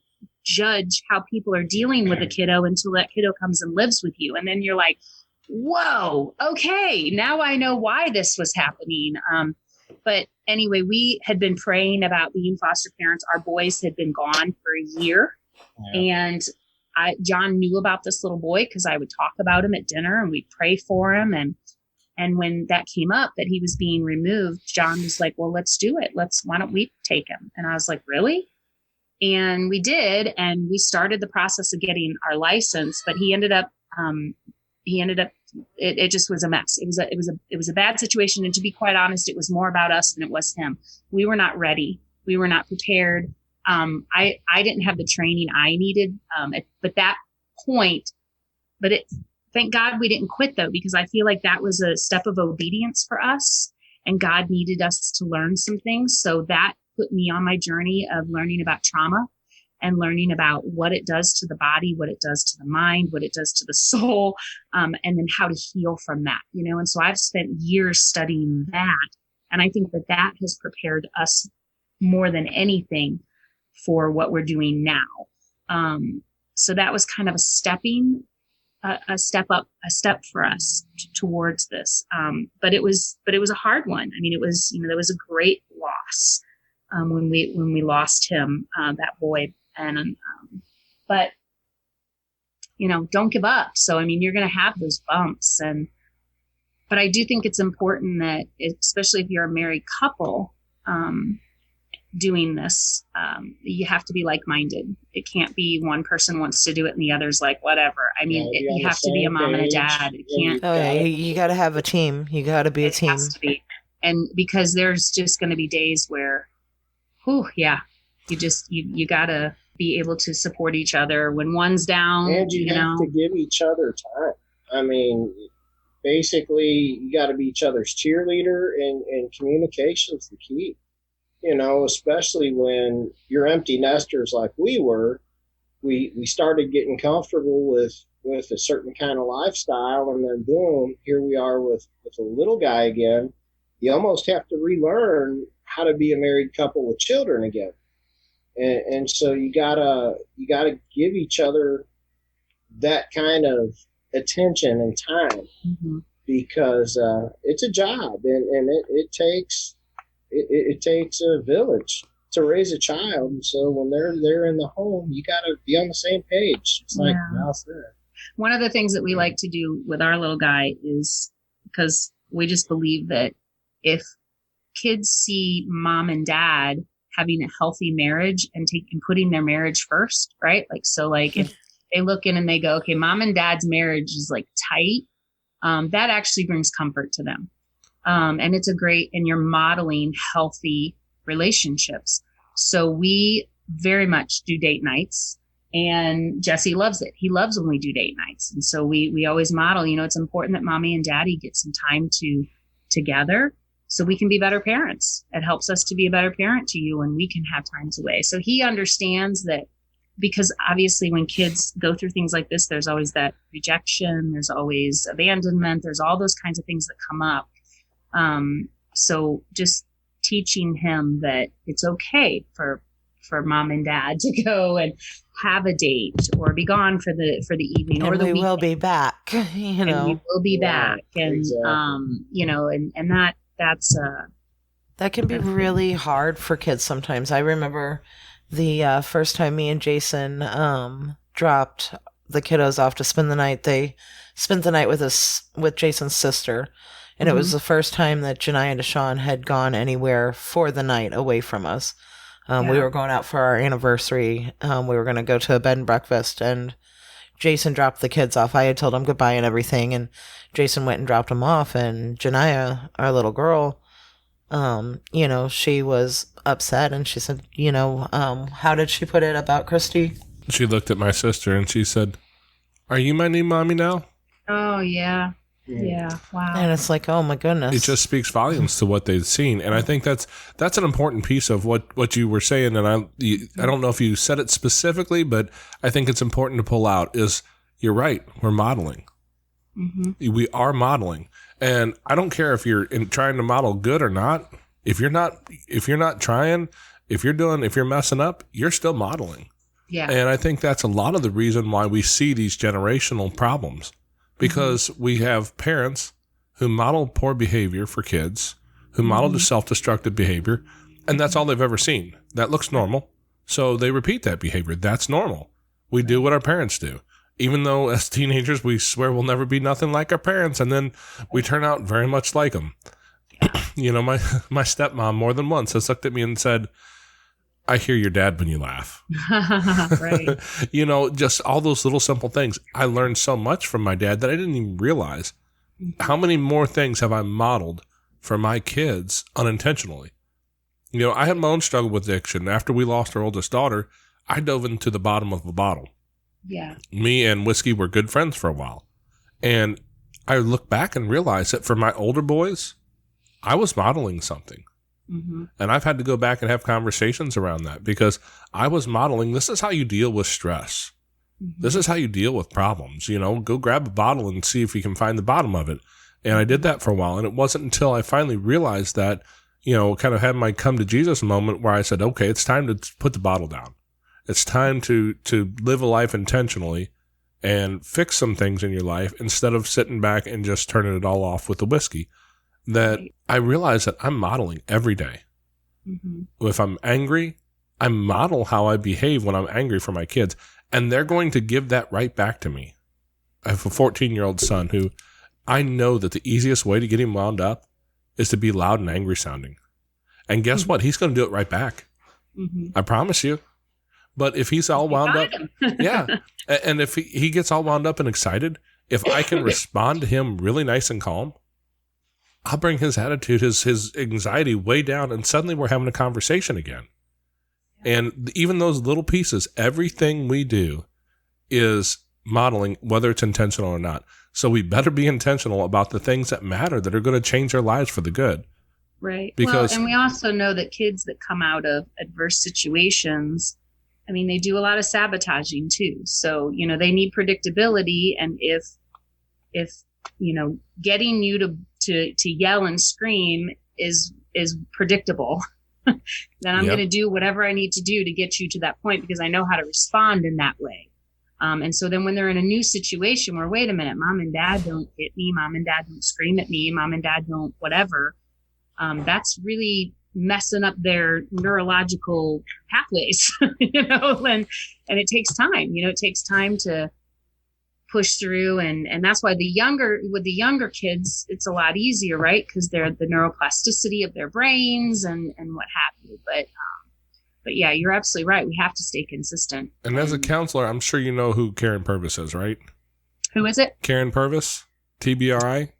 [SPEAKER 5] judge how people are dealing with a kiddo until that kiddo comes and lives with you. And then you're like, whoa, okay, now I know why this was happening. But anyway, we had been praying about being foster parents. Our boys had been gone for a year. Yeah. And John knew about this little boy because I would talk about him at dinner and we'd pray for him. And when that came up that he was being removed, John was like, well, let's do it. Why don't we take him? And I was like, really? And we did. And we started the process of getting our license, but he ended up, it just was a mess. It was a bad situation. And to be quite honest, it was more about us than it was him. We were not ready. We were not prepared. I didn't have the training I needed. Thank God we didn't quit though, because I feel like that was a step of obedience for us, and God needed us to learn some things. So that put me on my journey of learning about trauma and learning about what it does to the body, what it does to the mind, what it does to the soul, and then how to heal from that, And so I've spent years studying that. And I think that has prepared us more than anything for what we're doing now. So that was kind of a step for us towards this. But it was a hard one. I mean, it was, there was a great loss, when we lost him, that boy. And, but, don't give up. So, you're going to have those bumps, but I do think it's important that, especially if you're a married couple, doing this, you have to be like-minded. It can't be one person wants to do it and the other's like, whatever. You have to be a mom and a dad. It can't.
[SPEAKER 3] Oh yeah, you got to have a team. You got to be a team. Has to be. And because there's just going to be days where, you got to be able to support each other when one's down.
[SPEAKER 4] And you have to give each other time. Basically, you got to be each other's cheerleader, and communication's the key. Especially when you're empty nesters like we were, we started getting comfortable with a certain kind of lifestyle, and then boom, here we are with a little guy again. You almost have to relearn how to be a married couple with children again. And so you gotta give each other that kind of attention and time, because it's a job, and it takes a village to raise a child. And so when they're in the home, you gotta be on the same page. It's like Val said.
[SPEAKER 5] One of the things that we like to do with our little guy is, because we just believe that if kids see mom and dad having a healthy marriage and putting their marriage first, right? Like, so like if they look in and they go, okay, mom and dad's marriage is like tight, that actually brings comfort to them. And it's and you're modeling healthy relationships. So we very much do date nights, and Jesse loves it. He loves when we do date nights. And so we always model, it's important that mommy and daddy get some time together, so we can be better parents. It helps us to be a better parent to you when we can have times away. So he understands that, because obviously when kids go through things like this, there's always that rejection, there's always abandonment, there's all those kinds of things that come up. So just teaching him that it's okay for mom and dad to go and have a date or be gone for the evening, or the weekend.
[SPEAKER 3] Will be back,
[SPEAKER 5] And we will be back. And,
[SPEAKER 4] exactly.
[SPEAKER 5] and that's
[SPEAKER 3] that can be really hard for kids sometimes. I remember the first time me and Jason dropped the kiddos off to spend the night. They spent the night with Jason's sister, and it was the first time that Janai and Deshawn had gone anywhere for the night away from us. We were going out for our anniversary. We were going to go to a bed and breakfast, and Jason dropped the kids off. I had told him goodbye and everything, and Jason went and dropped them off. And Janaya, our little girl, she was upset, and she said, how did she put it about Christy?
[SPEAKER 1] She looked at my sister and she said, "Are you my new mommy now?"
[SPEAKER 5] Oh, yeah. Yeah. Wow.
[SPEAKER 3] And it's like, oh my goodness.
[SPEAKER 1] It just speaks volumes to what they've seen. And I think that's an important piece of what you were saying. And I don't know if you said it specifically, but I think it's important to pull out is, you're right. We're modeling. We are modeling. And I don't care if you're trying to model good or not. If you're not trying, if you're messing up, you're still modeling.
[SPEAKER 5] Yeah.
[SPEAKER 1] And I think that's a lot of the reason why we see these generational problems. Because we have parents who model poor behavior for kids, who model the self-destructive behavior, and that's all they've ever seen. That looks normal, so they repeat that behavior. That's normal. We do what our parents do. Even though as teenagers we swear we'll never be nothing like our parents, and then we turn out very much like them. My stepmom more than once has looked at me and said, "I hear your dad when you laugh."
[SPEAKER 5] Right.
[SPEAKER 1] Just all those little simple things. I learned so much from my dad that I didn't even realize. How many more things have I modeled for my kids unintentionally? I had my own struggle with addiction. After we lost our oldest daughter, I dove into the bottom of a bottle.
[SPEAKER 5] Yeah.
[SPEAKER 1] Me and whiskey were good friends for a while. And I look back and realize that for my older boys, I was modeling something. And I've had to go back and have conversations around that, because I was modeling, this is how you deal with stress. This is how you deal with problems. Go grab a bottle and see if you can find the bottom of it. And I did that for a while. And it wasn't until I finally realized that, kind of had my come to Jesus moment where I said, okay, it's time to put the bottle down. It's time to live a life intentionally and fix some things in your life instead of sitting back and just turning it all off with the whiskey. That I realize that I'm modeling every day. If I'm angry, I model how I behave when I'm angry for my kids, and they're going to give that right back to me. I have a 14-year-old son who I know that the easiest way to get him wound up is to be loud and angry sounding. And guess what? He's going to do it right back. I promise you. But if he's all wound up, and if he gets all wound up and excited, if I can respond to him really nice and calm, I'll bring his attitude, his anxiety way down, and suddenly we're having a conversation again. And even those little pieces, everything we do is modeling, whether it's intentional or not. So we better be intentional about the things that matter, that are going to change our lives for the good.
[SPEAKER 5] Right.
[SPEAKER 1] Because,
[SPEAKER 5] and we also know that kids that come out of adverse situations, I mean, they do a lot of sabotaging too. So, they need predictability. And if, getting you to yell and scream is predictable, then I'm going to do whatever I need to do to get you to that point, because I know how to respond in that way. And so then when they're in a new situation where, wait a minute, mom and dad don't hit me, mom and dad don't scream at me, mom and dad don't whatever, that's really messing up their neurological pathways, and it takes time, it takes time to push through. And that's why with the younger kids, it's a lot easier, right? Because they're the neuroplasticity of their brains and what have you. But yeah, you're absolutely right. We have to stay consistent.
[SPEAKER 1] And as a counselor, I'm sure you know who Karen Purvis is, right?
[SPEAKER 5] Who is it?
[SPEAKER 1] Karen Purvis, TBRI.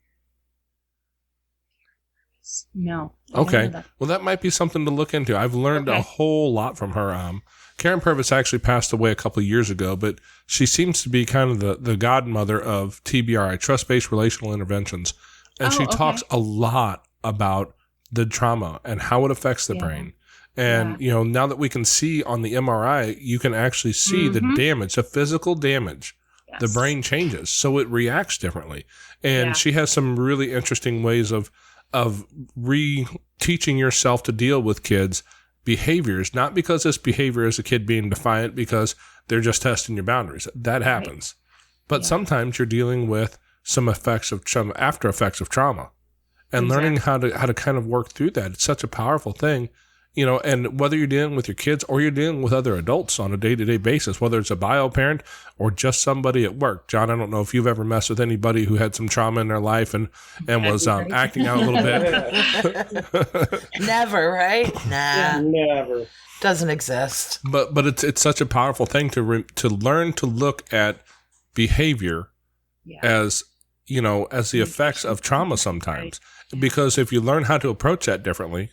[SPEAKER 5] No.
[SPEAKER 1] Okay. Well, that might be something to look into. I've learned a whole lot from her. Karen Purvis actually passed away a couple of years ago, but she seems to be kind of the godmother of TBRI, Trust-Based Relational Interventions. And she talks a lot about the trauma and how it affects the brain. And, now that we can see on the MRI, you can actually see the damage, the physical damage. Yes. The brain changes, so it reacts differently. And she has some really interesting ways of re-teaching yourself to deal with kids' behaviors, not because this behavior is a kid being defiant because they're just testing your boundaries. That happens. But sometimes you're dealing with some after effects of trauma. And learning how to kind of work through that. It's such a powerful thing. And whether you're dealing with your kids or you're dealing with other adults on a day-to-day basis, whether it's a bio parent or just somebody at work. John, I don't know if you've ever messed with anybody who had some trauma in their life and was acting out a little bit.
[SPEAKER 3] Never, right? Nah.
[SPEAKER 4] Never.
[SPEAKER 3] Doesn't exist.
[SPEAKER 1] But it's such a powerful thing to learn to look at behavior as, as the effects of trauma sometimes. Because if you learn how to approach that differently,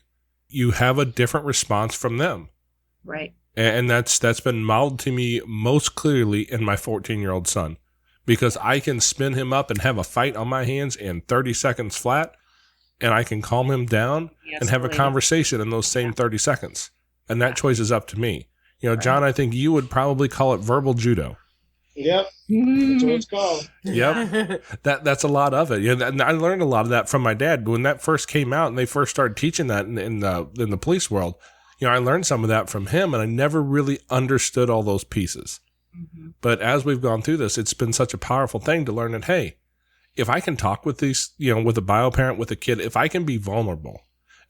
[SPEAKER 1] you have a different response from them.
[SPEAKER 5] Right.
[SPEAKER 1] And that's been modeled to me most clearly in my 14-year-old son, because I can spin him up and have a fight on my hands in 30 seconds flat, and I can calm him down and have a conversation in those same 30 seconds. And that choice is up to me. John, I think you would probably call it verbal judo.
[SPEAKER 4] Yep. That's what it's called.
[SPEAKER 1] Yep. That's a lot of it. And I learned a lot of that from my dad. When that first came out and they first started teaching that in the police world, I learned some of that from him, and I never really understood all those pieces. Mm-hmm. But as we've gone through this, it's been such a powerful thing to learn that, hey, if I can talk with these, with a bio parent, with a kid, if I can be vulnerable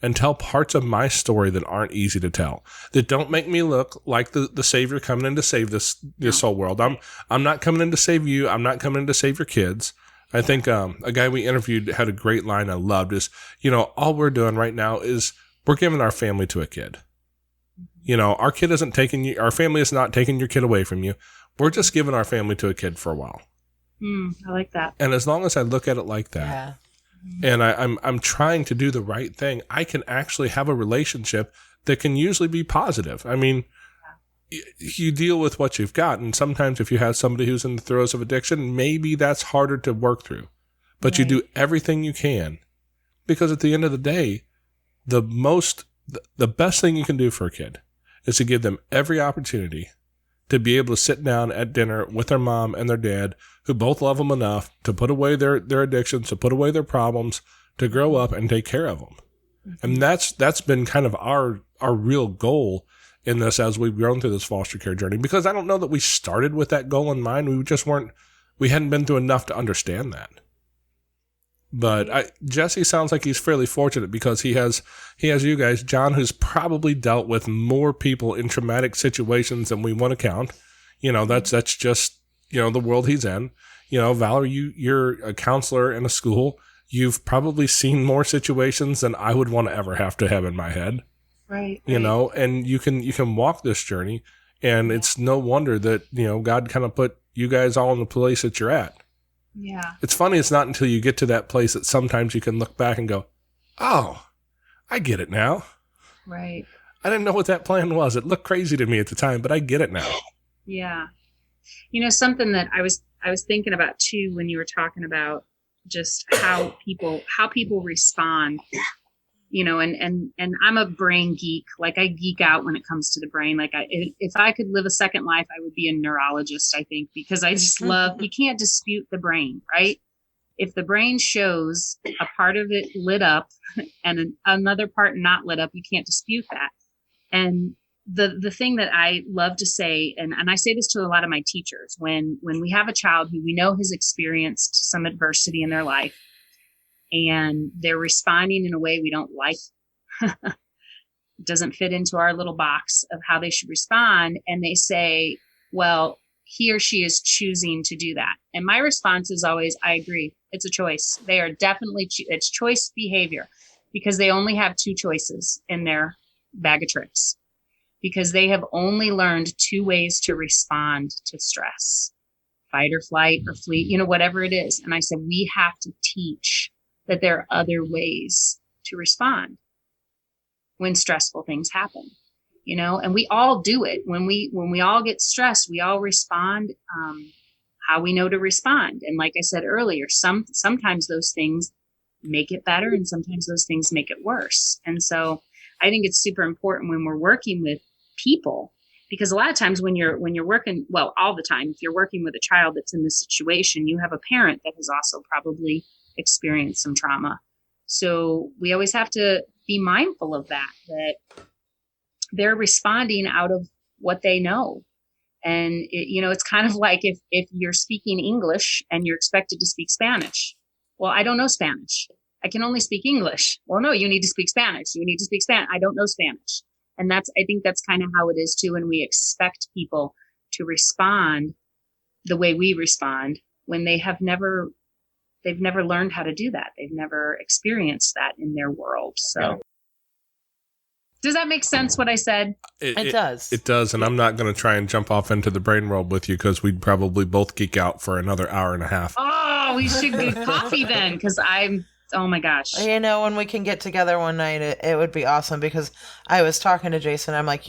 [SPEAKER 1] and tell parts of my story that aren't easy to tell, that don't make me look like the savior coming in to save this whole world. I'm not coming in to save you. I'm not coming in to save your kids. I think a guy we interviewed had a great line I loved is, all we're doing right now is we're giving our family to a kid. Our kid isn't taking you, our family is not taking your kid away from you. We're just giving our family to a kid for a while.
[SPEAKER 5] I like that.
[SPEAKER 1] And as long as I look at it like that, and I'm trying to do the right thing, I can actually have a relationship that can usually be positive. I mean, you deal with what you've got, and sometimes if you have somebody who's in the throes of addiction, maybe that's harder to work through. But you do everything you can, because at the end of the day, the best thing you can do for a kid is to give them every opportunity to be able to sit down at dinner with their mom and their dad, who both love them enough to put away their addictions, to put away their problems, to grow up and take care of them. Mm-hmm. And that's been kind of our real goal in this as we've grown through this foster care journey, because I don't know that we started with that goal in mind. We hadn't been through enough to understand that. But Jesse sounds like he's fairly fortunate because he has you guys. John, who's probably dealt with more people in traumatic situations than we want to count. That's just, the world he's in. Valerie, you're a counselor in a school. You've probably seen more situations than I would want to ever have to have in my head.
[SPEAKER 5] Right.
[SPEAKER 1] And you can walk this journey, and it's no wonder that, God kind of put you guys all in the place that you're at.
[SPEAKER 5] Yeah.
[SPEAKER 1] It's funny, it's not until you get to that place that sometimes you can look back and go, oh, I get it now.
[SPEAKER 5] Right.
[SPEAKER 1] I didn't know what that plan was. It looked crazy to me at the time, but I get it now.
[SPEAKER 5] Yeah. Something that I was thinking about too when you were talking about just how people respond. and I'm a brain geek. Like, I geek out when it comes to the brain. Like, if I could live a second life, I would be a neurologist, I think, because I just love, you can't dispute the brain, right? If the brain shows a part of it lit up and another part not lit up, you can't dispute that. And the thing that I love to say, and I say this to a lot of my teachers, when we have a child who we know has experienced some adversity in their life, and they're responding in a way we don't like, doesn't fit into our little box of how they should respond. And they say, well, he or she is choosing to do that. And my response is always, I agree. It's a choice. They are definitely, it's choice behavior, because they only have two choices in their bag of tricks, because they have only learned two ways to respond to stress: fight or flight or flee, whatever it is. And I said, we have to teach that there are other ways to respond when stressful things happen, and we all do it. When we all get stressed, we all respond how we know to respond. And like I said earlier, sometimes those things make it better, and sometimes those things make it worse. And so I think it's super important when we're working with people, because a lot of times when you're working, well, all the time, if you're working with a child that's in this situation, you have a parent that has also probably experienced some trauma. So we always have to be mindful of that they're responding out of what they know. And it's kind of like if you're speaking English and you're expected to speak Spanish. Well, I don't know Spanish. I can only speak English. Well, no, you need to speak Spanish. You need to speak Spanish. I don't know Spanish. And I think that's kind of how it is too. And we expect people to respond the way we respond when they've never learned how to do that. They've never experienced that in their world. So does that make sense what I said?
[SPEAKER 3] It does.
[SPEAKER 1] It does. And I'm not going to try and jump off into the brain world with you, because we'd probably both geek out for another hour and a half.
[SPEAKER 5] Oh, we should get coffee then, because oh my gosh.
[SPEAKER 3] When we can get together one night, it would be awesome, because I was talking to Jason. I'm like,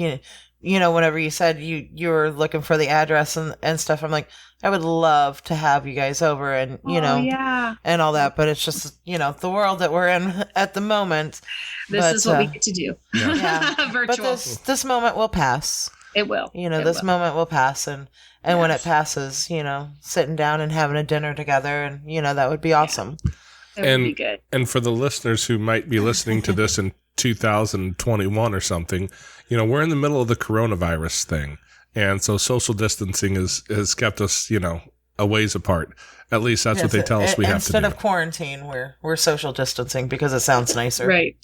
[SPEAKER 3] whenever you said you were looking for the address and stuff, I'm like, I would love to have you guys over and,
[SPEAKER 5] yeah.
[SPEAKER 3] and all that. But it's just, the world that we're in at the moment.
[SPEAKER 5] This is what we get to do.
[SPEAKER 3] Yeah.
[SPEAKER 5] Virtual.
[SPEAKER 3] But this moment will pass.
[SPEAKER 5] It will.
[SPEAKER 3] This moment will pass. And when it passes, sitting down and having a dinner together, and, that would be awesome.
[SPEAKER 5] That would be good.
[SPEAKER 1] And for the listeners who might be listening to this in 2021 or something, we're in the middle of the coronavirus thing. And so social distancing has kept us, a ways apart. At least that's what they tell us we have to do.
[SPEAKER 3] Instead of quarantine, we're social distancing because it sounds nicer.
[SPEAKER 5] Right.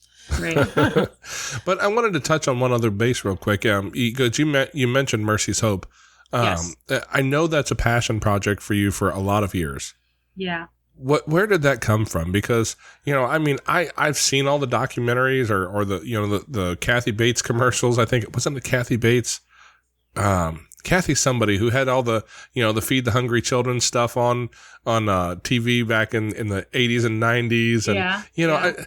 [SPEAKER 1] But I wanted to touch on one other base real quick. You mentioned Mercy's Hope.
[SPEAKER 5] Yes.
[SPEAKER 1] I know that's a passion project for you for a lot of years.
[SPEAKER 5] Yeah.
[SPEAKER 1] Where did that come from? Because, I've seen all the documentaries or the Kathy Bates commercials. I think it wasn't the Kathy Bates, Kathy somebody who had all the, the Feed the Hungry Children stuff on TV back in the 80s and 90s. And,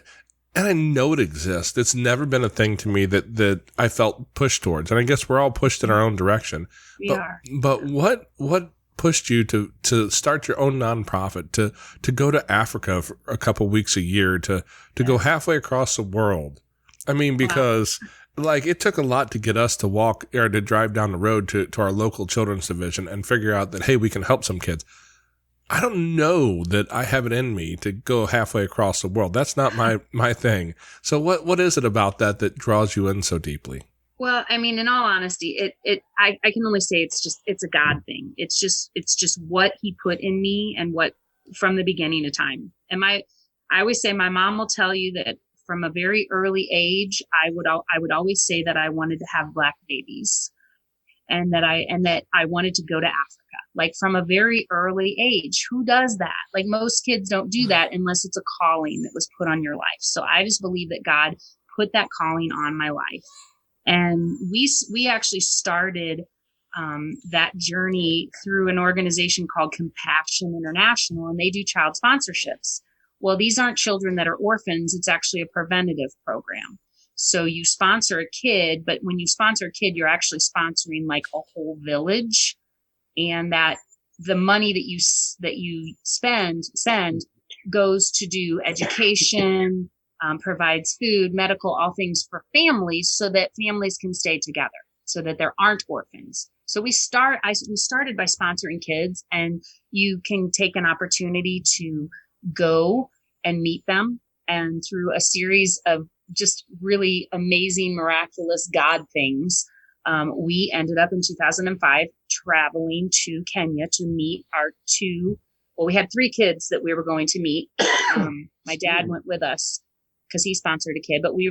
[SPEAKER 1] and I know it exists. It's never been a thing to me that I felt pushed towards. And I guess we're all pushed in our own direction.
[SPEAKER 5] We are.
[SPEAKER 1] But what pushed you to start your own nonprofit, to go to Africa for a couple weeks a year, to go halfway across the world? I mean, because it took a lot to get us to walk or to drive down the road to our local children's division and figure out that, hey, we can help some kids. I don't know that I have it in me to go halfway across the world. That's not my thing. So what is it about that draws you in so deeply?
[SPEAKER 5] Well, I mean, in all honesty, I can only say it's a God thing. It's just what he put in me, and what from the beginning of time. And I always say, my mom will tell you that from a very early age, I would always say that I wanted to have Black babies, and that I wanted to go to Africa. Like, from a very early age. Who does that? Like, most kids don't do that unless it's a calling that was put on your life. So I just believe that God put that calling on my life. And we actually started that journey through an organization called Compassion International, and they do child sponsorships. Well, these aren't children that are orphans. It's actually a preventative program. So you sponsor a kid, but when you sponsor a kid, you're actually sponsoring like a whole village, and that the money that you send goes to do education, provides food, medical, all things for families so that families can stay together, so that there aren't orphans. So we started by sponsoring kids, and you can take an opportunity to go and meet them. And through a series of just really amazing, miraculous God things, we ended up in 2005 traveling to Kenya to meet our we had 3 kids that we were going to meet. My dad went with us because he sponsored a kid, but we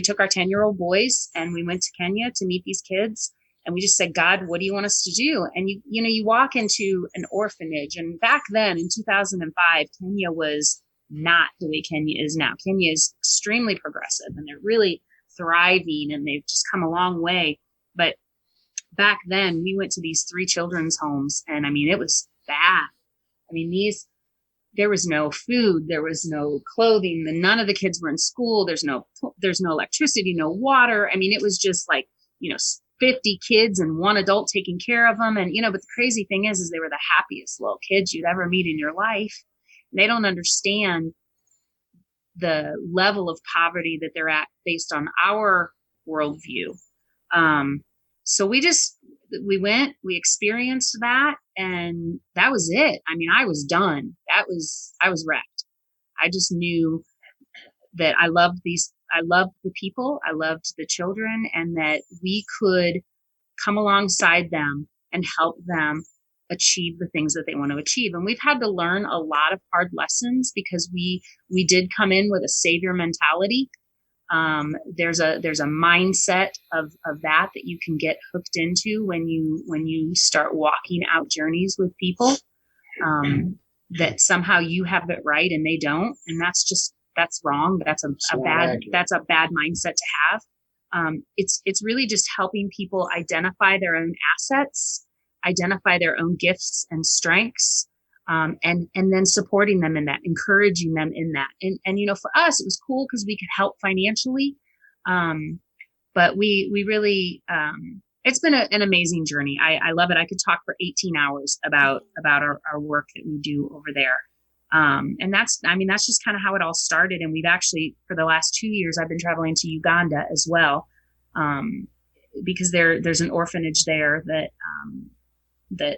[SPEAKER 5] took our 10-year-old boys and we went to Kenya to meet these kids. And we just said, God, what do you want us to do? And you walk into an orphanage, and back then in 2005, Kenya was not the way Kenya is now. Kenya is extremely progressive and they're really thriving and they've just come a long way. But back then we went to these 3 children's homes, and I mean, it was bad. I mean, there was no food, there was no clothing, none of the kids were in school. There's no electricity, no water. I mean, it was just like, 50 kids and 1 adult taking care of them. And, but the crazy thing is they were the happiest little kids you'd ever meet in your life. And they don't understand the level of poverty that they're at based on our worldview. So we went, we experienced that, and that was it. I mean, I was done. I was wrecked. I just knew that I loved the people, I loved the children, and that we could come alongside them and help them achieve the things that they want to achieve. And we've had to learn a lot of hard lessons because we did come in with a savior mentality. There's a mindset of that you can get hooked into when you start walking out journeys with people, that somehow you have it right and they don't. And that's wrong. That's a bad mindset to have. It's really just helping people identify their own assets, identify their own gifts and strengths, and then supporting them in that, encouraging them in that. And for us, it was cool because we could help financially. But we really, it's been an amazing journey. I love it. I could talk for 18 hours about our work that we do over there. And that's just kind of how it all started. And we've actually, for the last 2 years, I've been traveling to Uganda as well. Because there's an orphanage there that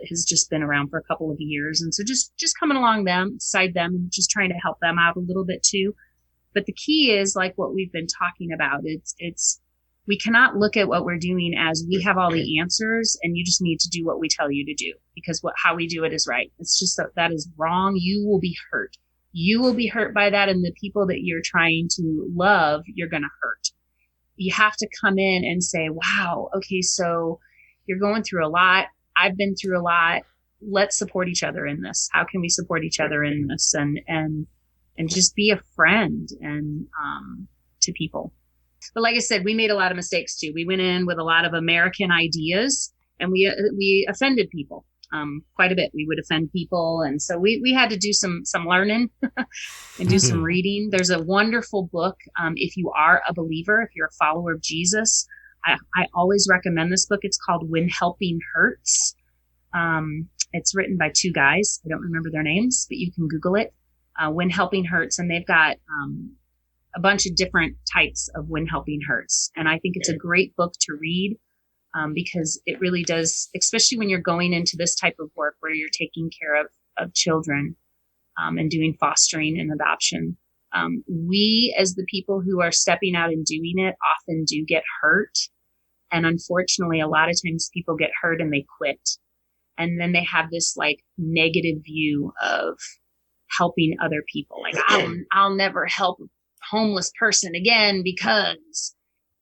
[SPEAKER 5] has just been around for a couple of years. And so just coming alongside them and just trying to help them out a little bit too. But the key is like what we've been talking about. It's we cannot look at what we're doing as we have all the answers and you just need to do what we tell you to do because how we do it is right. It's just that is wrong. You will be hurt. You will be hurt by that. And the people that you're trying to love, you're going to hurt. You have to come in and say, wow, okay, so you're going through a lot. I've been through a lot. Let's support each other in this. How can we support each other in this? And just be a friend and to people. But like I said, we made a lot of mistakes too. We went in with a lot of American ideas and we offended people quite a bit. We would offend people. And so we had to do some learning and do some reading. There's a wonderful book. If you are a believer, if you're a follower of Jesus, I always recommend this book. It's called When Helping Hurts. It's written by 2 guys. I don't remember their names, but you can Google it. When Helping Hurts. And they've got a bunch of different types of When Helping Hurts. And I think it's a great book to read because it really does, especially when you're going into this type of work where you're taking care of children and doing fostering and adoption. We, as the people who are stepping out and doing it, often do get hurt. And unfortunately, a lot of times people get hurt and they quit. And then they have this like negative view of helping other people. Like, I'll never help a homeless person again because,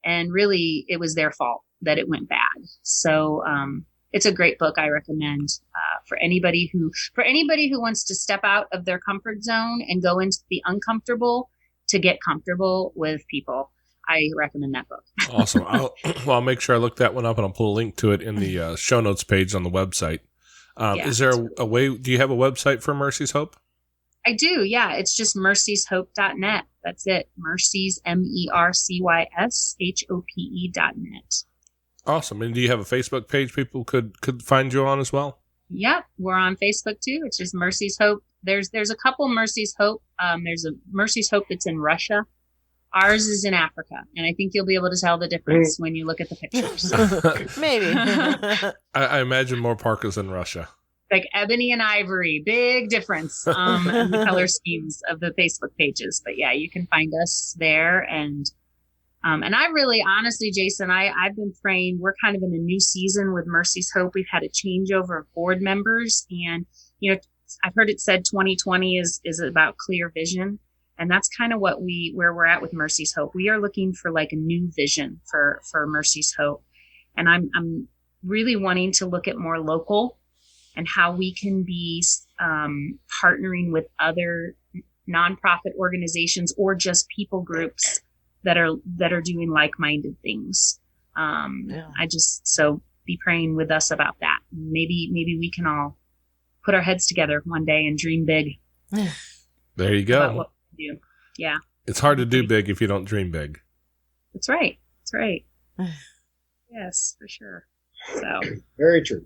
[SPEAKER 5] and really it was their fault that it went bad. So, it's a great book I recommend for anybody who wants to step out of their comfort zone and go into the uncomfortable to get comfortable with people. I recommend that book.
[SPEAKER 1] Awesome. I'll make sure I look that one up and I'll put a link to it in the show notes page on the website. Is there a way, do you have a website for Mercy's Hope?
[SPEAKER 5] I do. Yeah. It's just mercyshope.net. That's it. Mercy's, MERCYSHOPE.net.
[SPEAKER 1] Awesome. And do you have a Facebook page people could find you on as well?
[SPEAKER 5] Yep. We're on Facebook too. It's just Mercy's Hope. There's a couple Mercy's Hope. There's a Mercy's Hope that's in Russia. Ours is in Africa, and I think you'll be able to tell the difference when you look at the pictures.
[SPEAKER 3] Maybe.
[SPEAKER 1] I imagine more parkas in Russia.
[SPEAKER 5] Like ebony and ivory, big difference in the color schemes of the Facebook pages. But yeah, you can find us there. And I really, honestly, Jason, I've been praying. We're kind of in a new season with Mercy's Hope. We've had a changeover of board members, and I've heard it said 2020 is about clear vision. And that's kind of where we're at with Mercy's Hope. We are looking for like a new vision for Mercy's Hope. And I'm really wanting to look at more local and how we can be partnering with other nonprofit organizations or just people groups that are doing like-minded things. So be praying with us about that. Maybe we can all put our heads together one day and dream big.
[SPEAKER 1] There you go.
[SPEAKER 5] About what we do. Yeah.
[SPEAKER 1] It's hard to do big if you don't dream big.
[SPEAKER 5] That's right. Yes, for sure. So
[SPEAKER 4] Very true.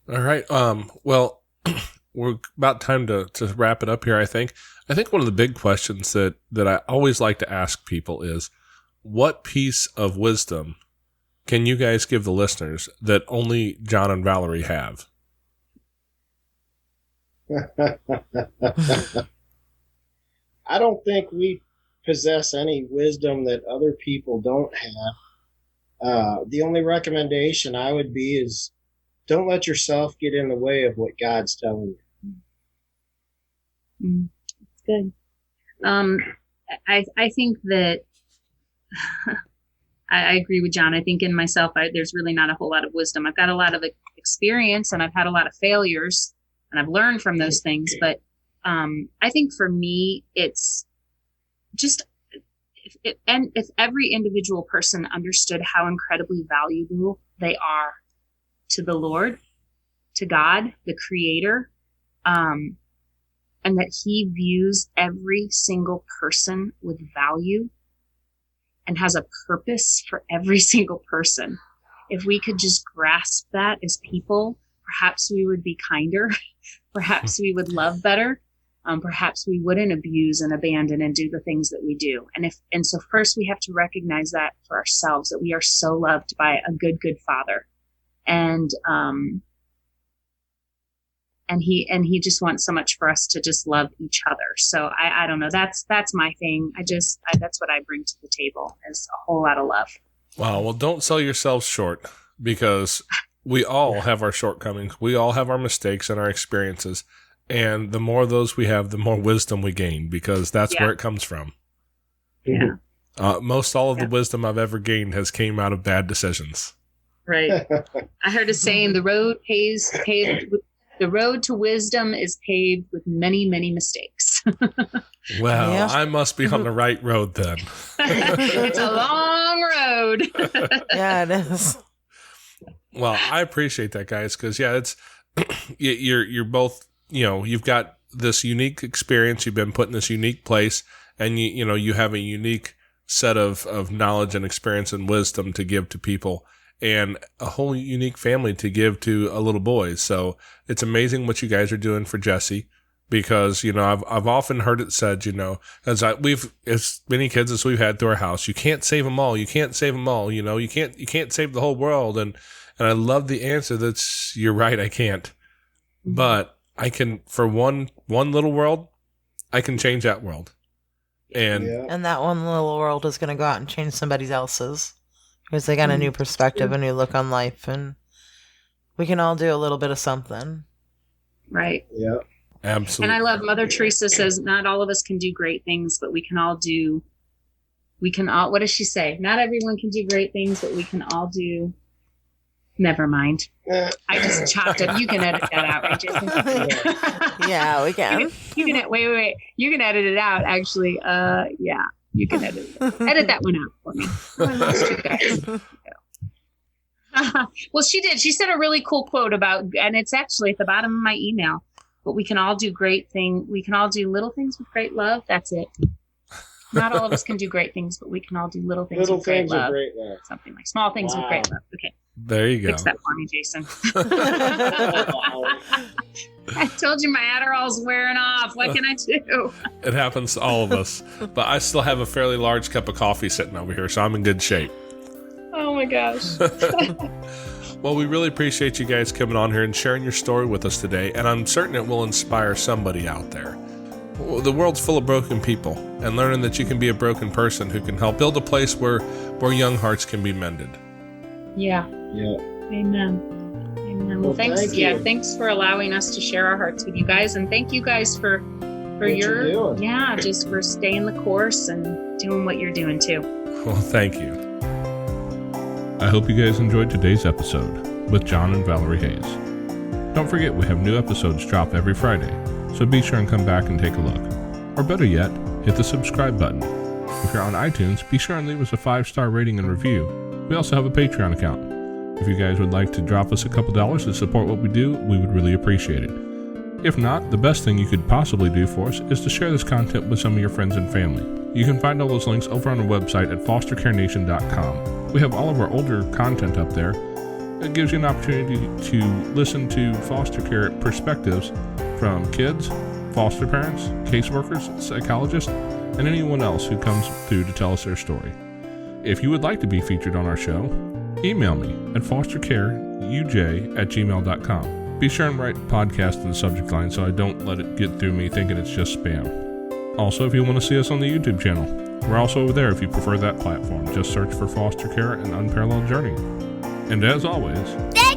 [SPEAKER 1] All right. Well, we're about time to wrap it up here, I think. I think one of the big questions that I always like to ask people is, what piece of wisdom can you guys give the listeners that only John and Valerie have?
[SPEAKER 4] I don't think we possess any wisdom that other people don't have. The only recommendation I would be is don't let yourself get in the way of what God's telling you.
[SPEAKER 5] Good. I think that I agree with John. I think in myself, there's really not a whole lot of wisdom. I've got a lot of experience and I've had a lot of failures and I've learned from those things. But I think for me, it's just, if every individual person understood how incredibly valuable they are to the Lord, to God, the Creator, and that He views every single person with value and has a purpose for every single person. If we could just grasp that as people, perhaps we would be kinder, perhaps we would love better, perhaps we wouldn't abuse and abandon and do the things that we do. And so first we have to recognize that for ourselves, that we are so loved by a good Father. And he just wants so much for us to just love each other. So I don't know. That's my thing. That's what I bring to the table, is a whole lot of love.
[SPEAKER 1] Wow. Well, don't sell yourselves short, because we all have our shortcomings. We all have our mistakes and our experiences. And the more of those we have, the more wisdom we gain, because that's where it comes from.
[SPEAKER 5] Yeah.
[SPEAKER 1] Most all of the wisdom I've ever gained has came out of bad decisions.
[SPEAKER 5] Right. I heard a saying, the road to wisdom is paved with many, many mistakes.
[SPEAKER 1] Well, I must be on the right road then.
[SPEAKER 5] It's a long road.
[SPEAKER 3] Yeah, it is.
[SPEAKER 1] Well, I appreciate that, guys, because it's you're both, you've got this unique experience. You've been put in this unique place, and you have a unique set of knowledge and experience and wisdom to give to people, and a whole unique family to give to a little boy. So it's amazing what you guys are doing for Jesse, because, I've often heard it said, as many kids as we've had through our house, you can't save them all. You can't save them all. You can't save the whole world. And I love the answer that's, you're right, I can't. But I can, for one little world, I can change that world.
[SPEAKER 3] And that one little world is going to go out and change somebody else's, because they got a new perspective, a new look on life, and we can all do a little bit of something.
[SPEAKER 5] Right.
[SPEAKER 4] Yeah.
[SPEAKER 1] Absolutely.
[SPEAKER 5] And I love Mother Teresa says, not all of us can do great things, but we can all, what does she say? Not everyone can do great things, but we can all do. Never mind. I just chopped it. You can edit that out, right, Jason?
[SPEAKER 3] Yeah, we can.
[SPEAKER 5] You can wait. You can edit it out, actually. Yeah, you can edit it. Edit that one out for me. Well, she did. She said a really cool quote about, and it's actually at the bottom of my email, but we can all do great things. We can all do little things with great love. That's it. Not all of us can do great things, but we can all do little things with great love. Something like small things with great love. Okay.
[SPEAKER 1] There you go.
[SPEAKER 5] Fix that for me, Jason. I told you my Adderall's wearing off. What can I do?
[SPEAKER 1] It happens to all of us. But I still have a fairly large cup of coffee sitting over here, so I'm in good shape.
[SPEAKER 5] Oh my gosh.
[SPEAKER 1] Well, we really appreciate you guys coming on here and sharing your story with us today, and I'm certain it will inspire somebody out there. The world's full of broken people, and learning that you can be a broken person who can help build a place where young hearts can be mended.
[SPEAKER 5] Yeah. Amen. Well, thanks.
[SPEAKER 4] Thank you.
[SPEAKER 5] Thanks for allowing us to share our hearts with you guys, and thank you guys for just for staying the course and doing what you're doing too.
[SPEAKER 1] Well, thank you. I hope you guys enjoyed today's episode with John and Valerie Hayes. Don't forget, we have new episodes drop every Friday, so be sure and come back and take a look. Or better yet, hit the subscribe button. If you're on iTunes, be sure and leave us a 5-star rating and review. We also have a Patreon account. If you guys would like to drop us a couple dollars to support what we do, we would really appreciate it. If not, the best thing you could possibly do for us is to share this content with some of your friends and family. You can find all those links over on our website at fostercarenation.com. We have all of our older content up there. It gives you an opportunity to listen to foster care perspectives from kids, foster parents, caseworkers, psychologists, and anyone else who comes through to tell us their story. If you would like to be featured on our show, email me at fostercareuj@gmail.com. Be sure and write podcast in the subject line so I don't let it get through me thinking it's just spam. Also, if you want to see us on the YouTube channel, we're also over there if you prefer that platform. Just search for Foster Care and Unparalleled Journey. And as always,
[SPEAKER 2] Thank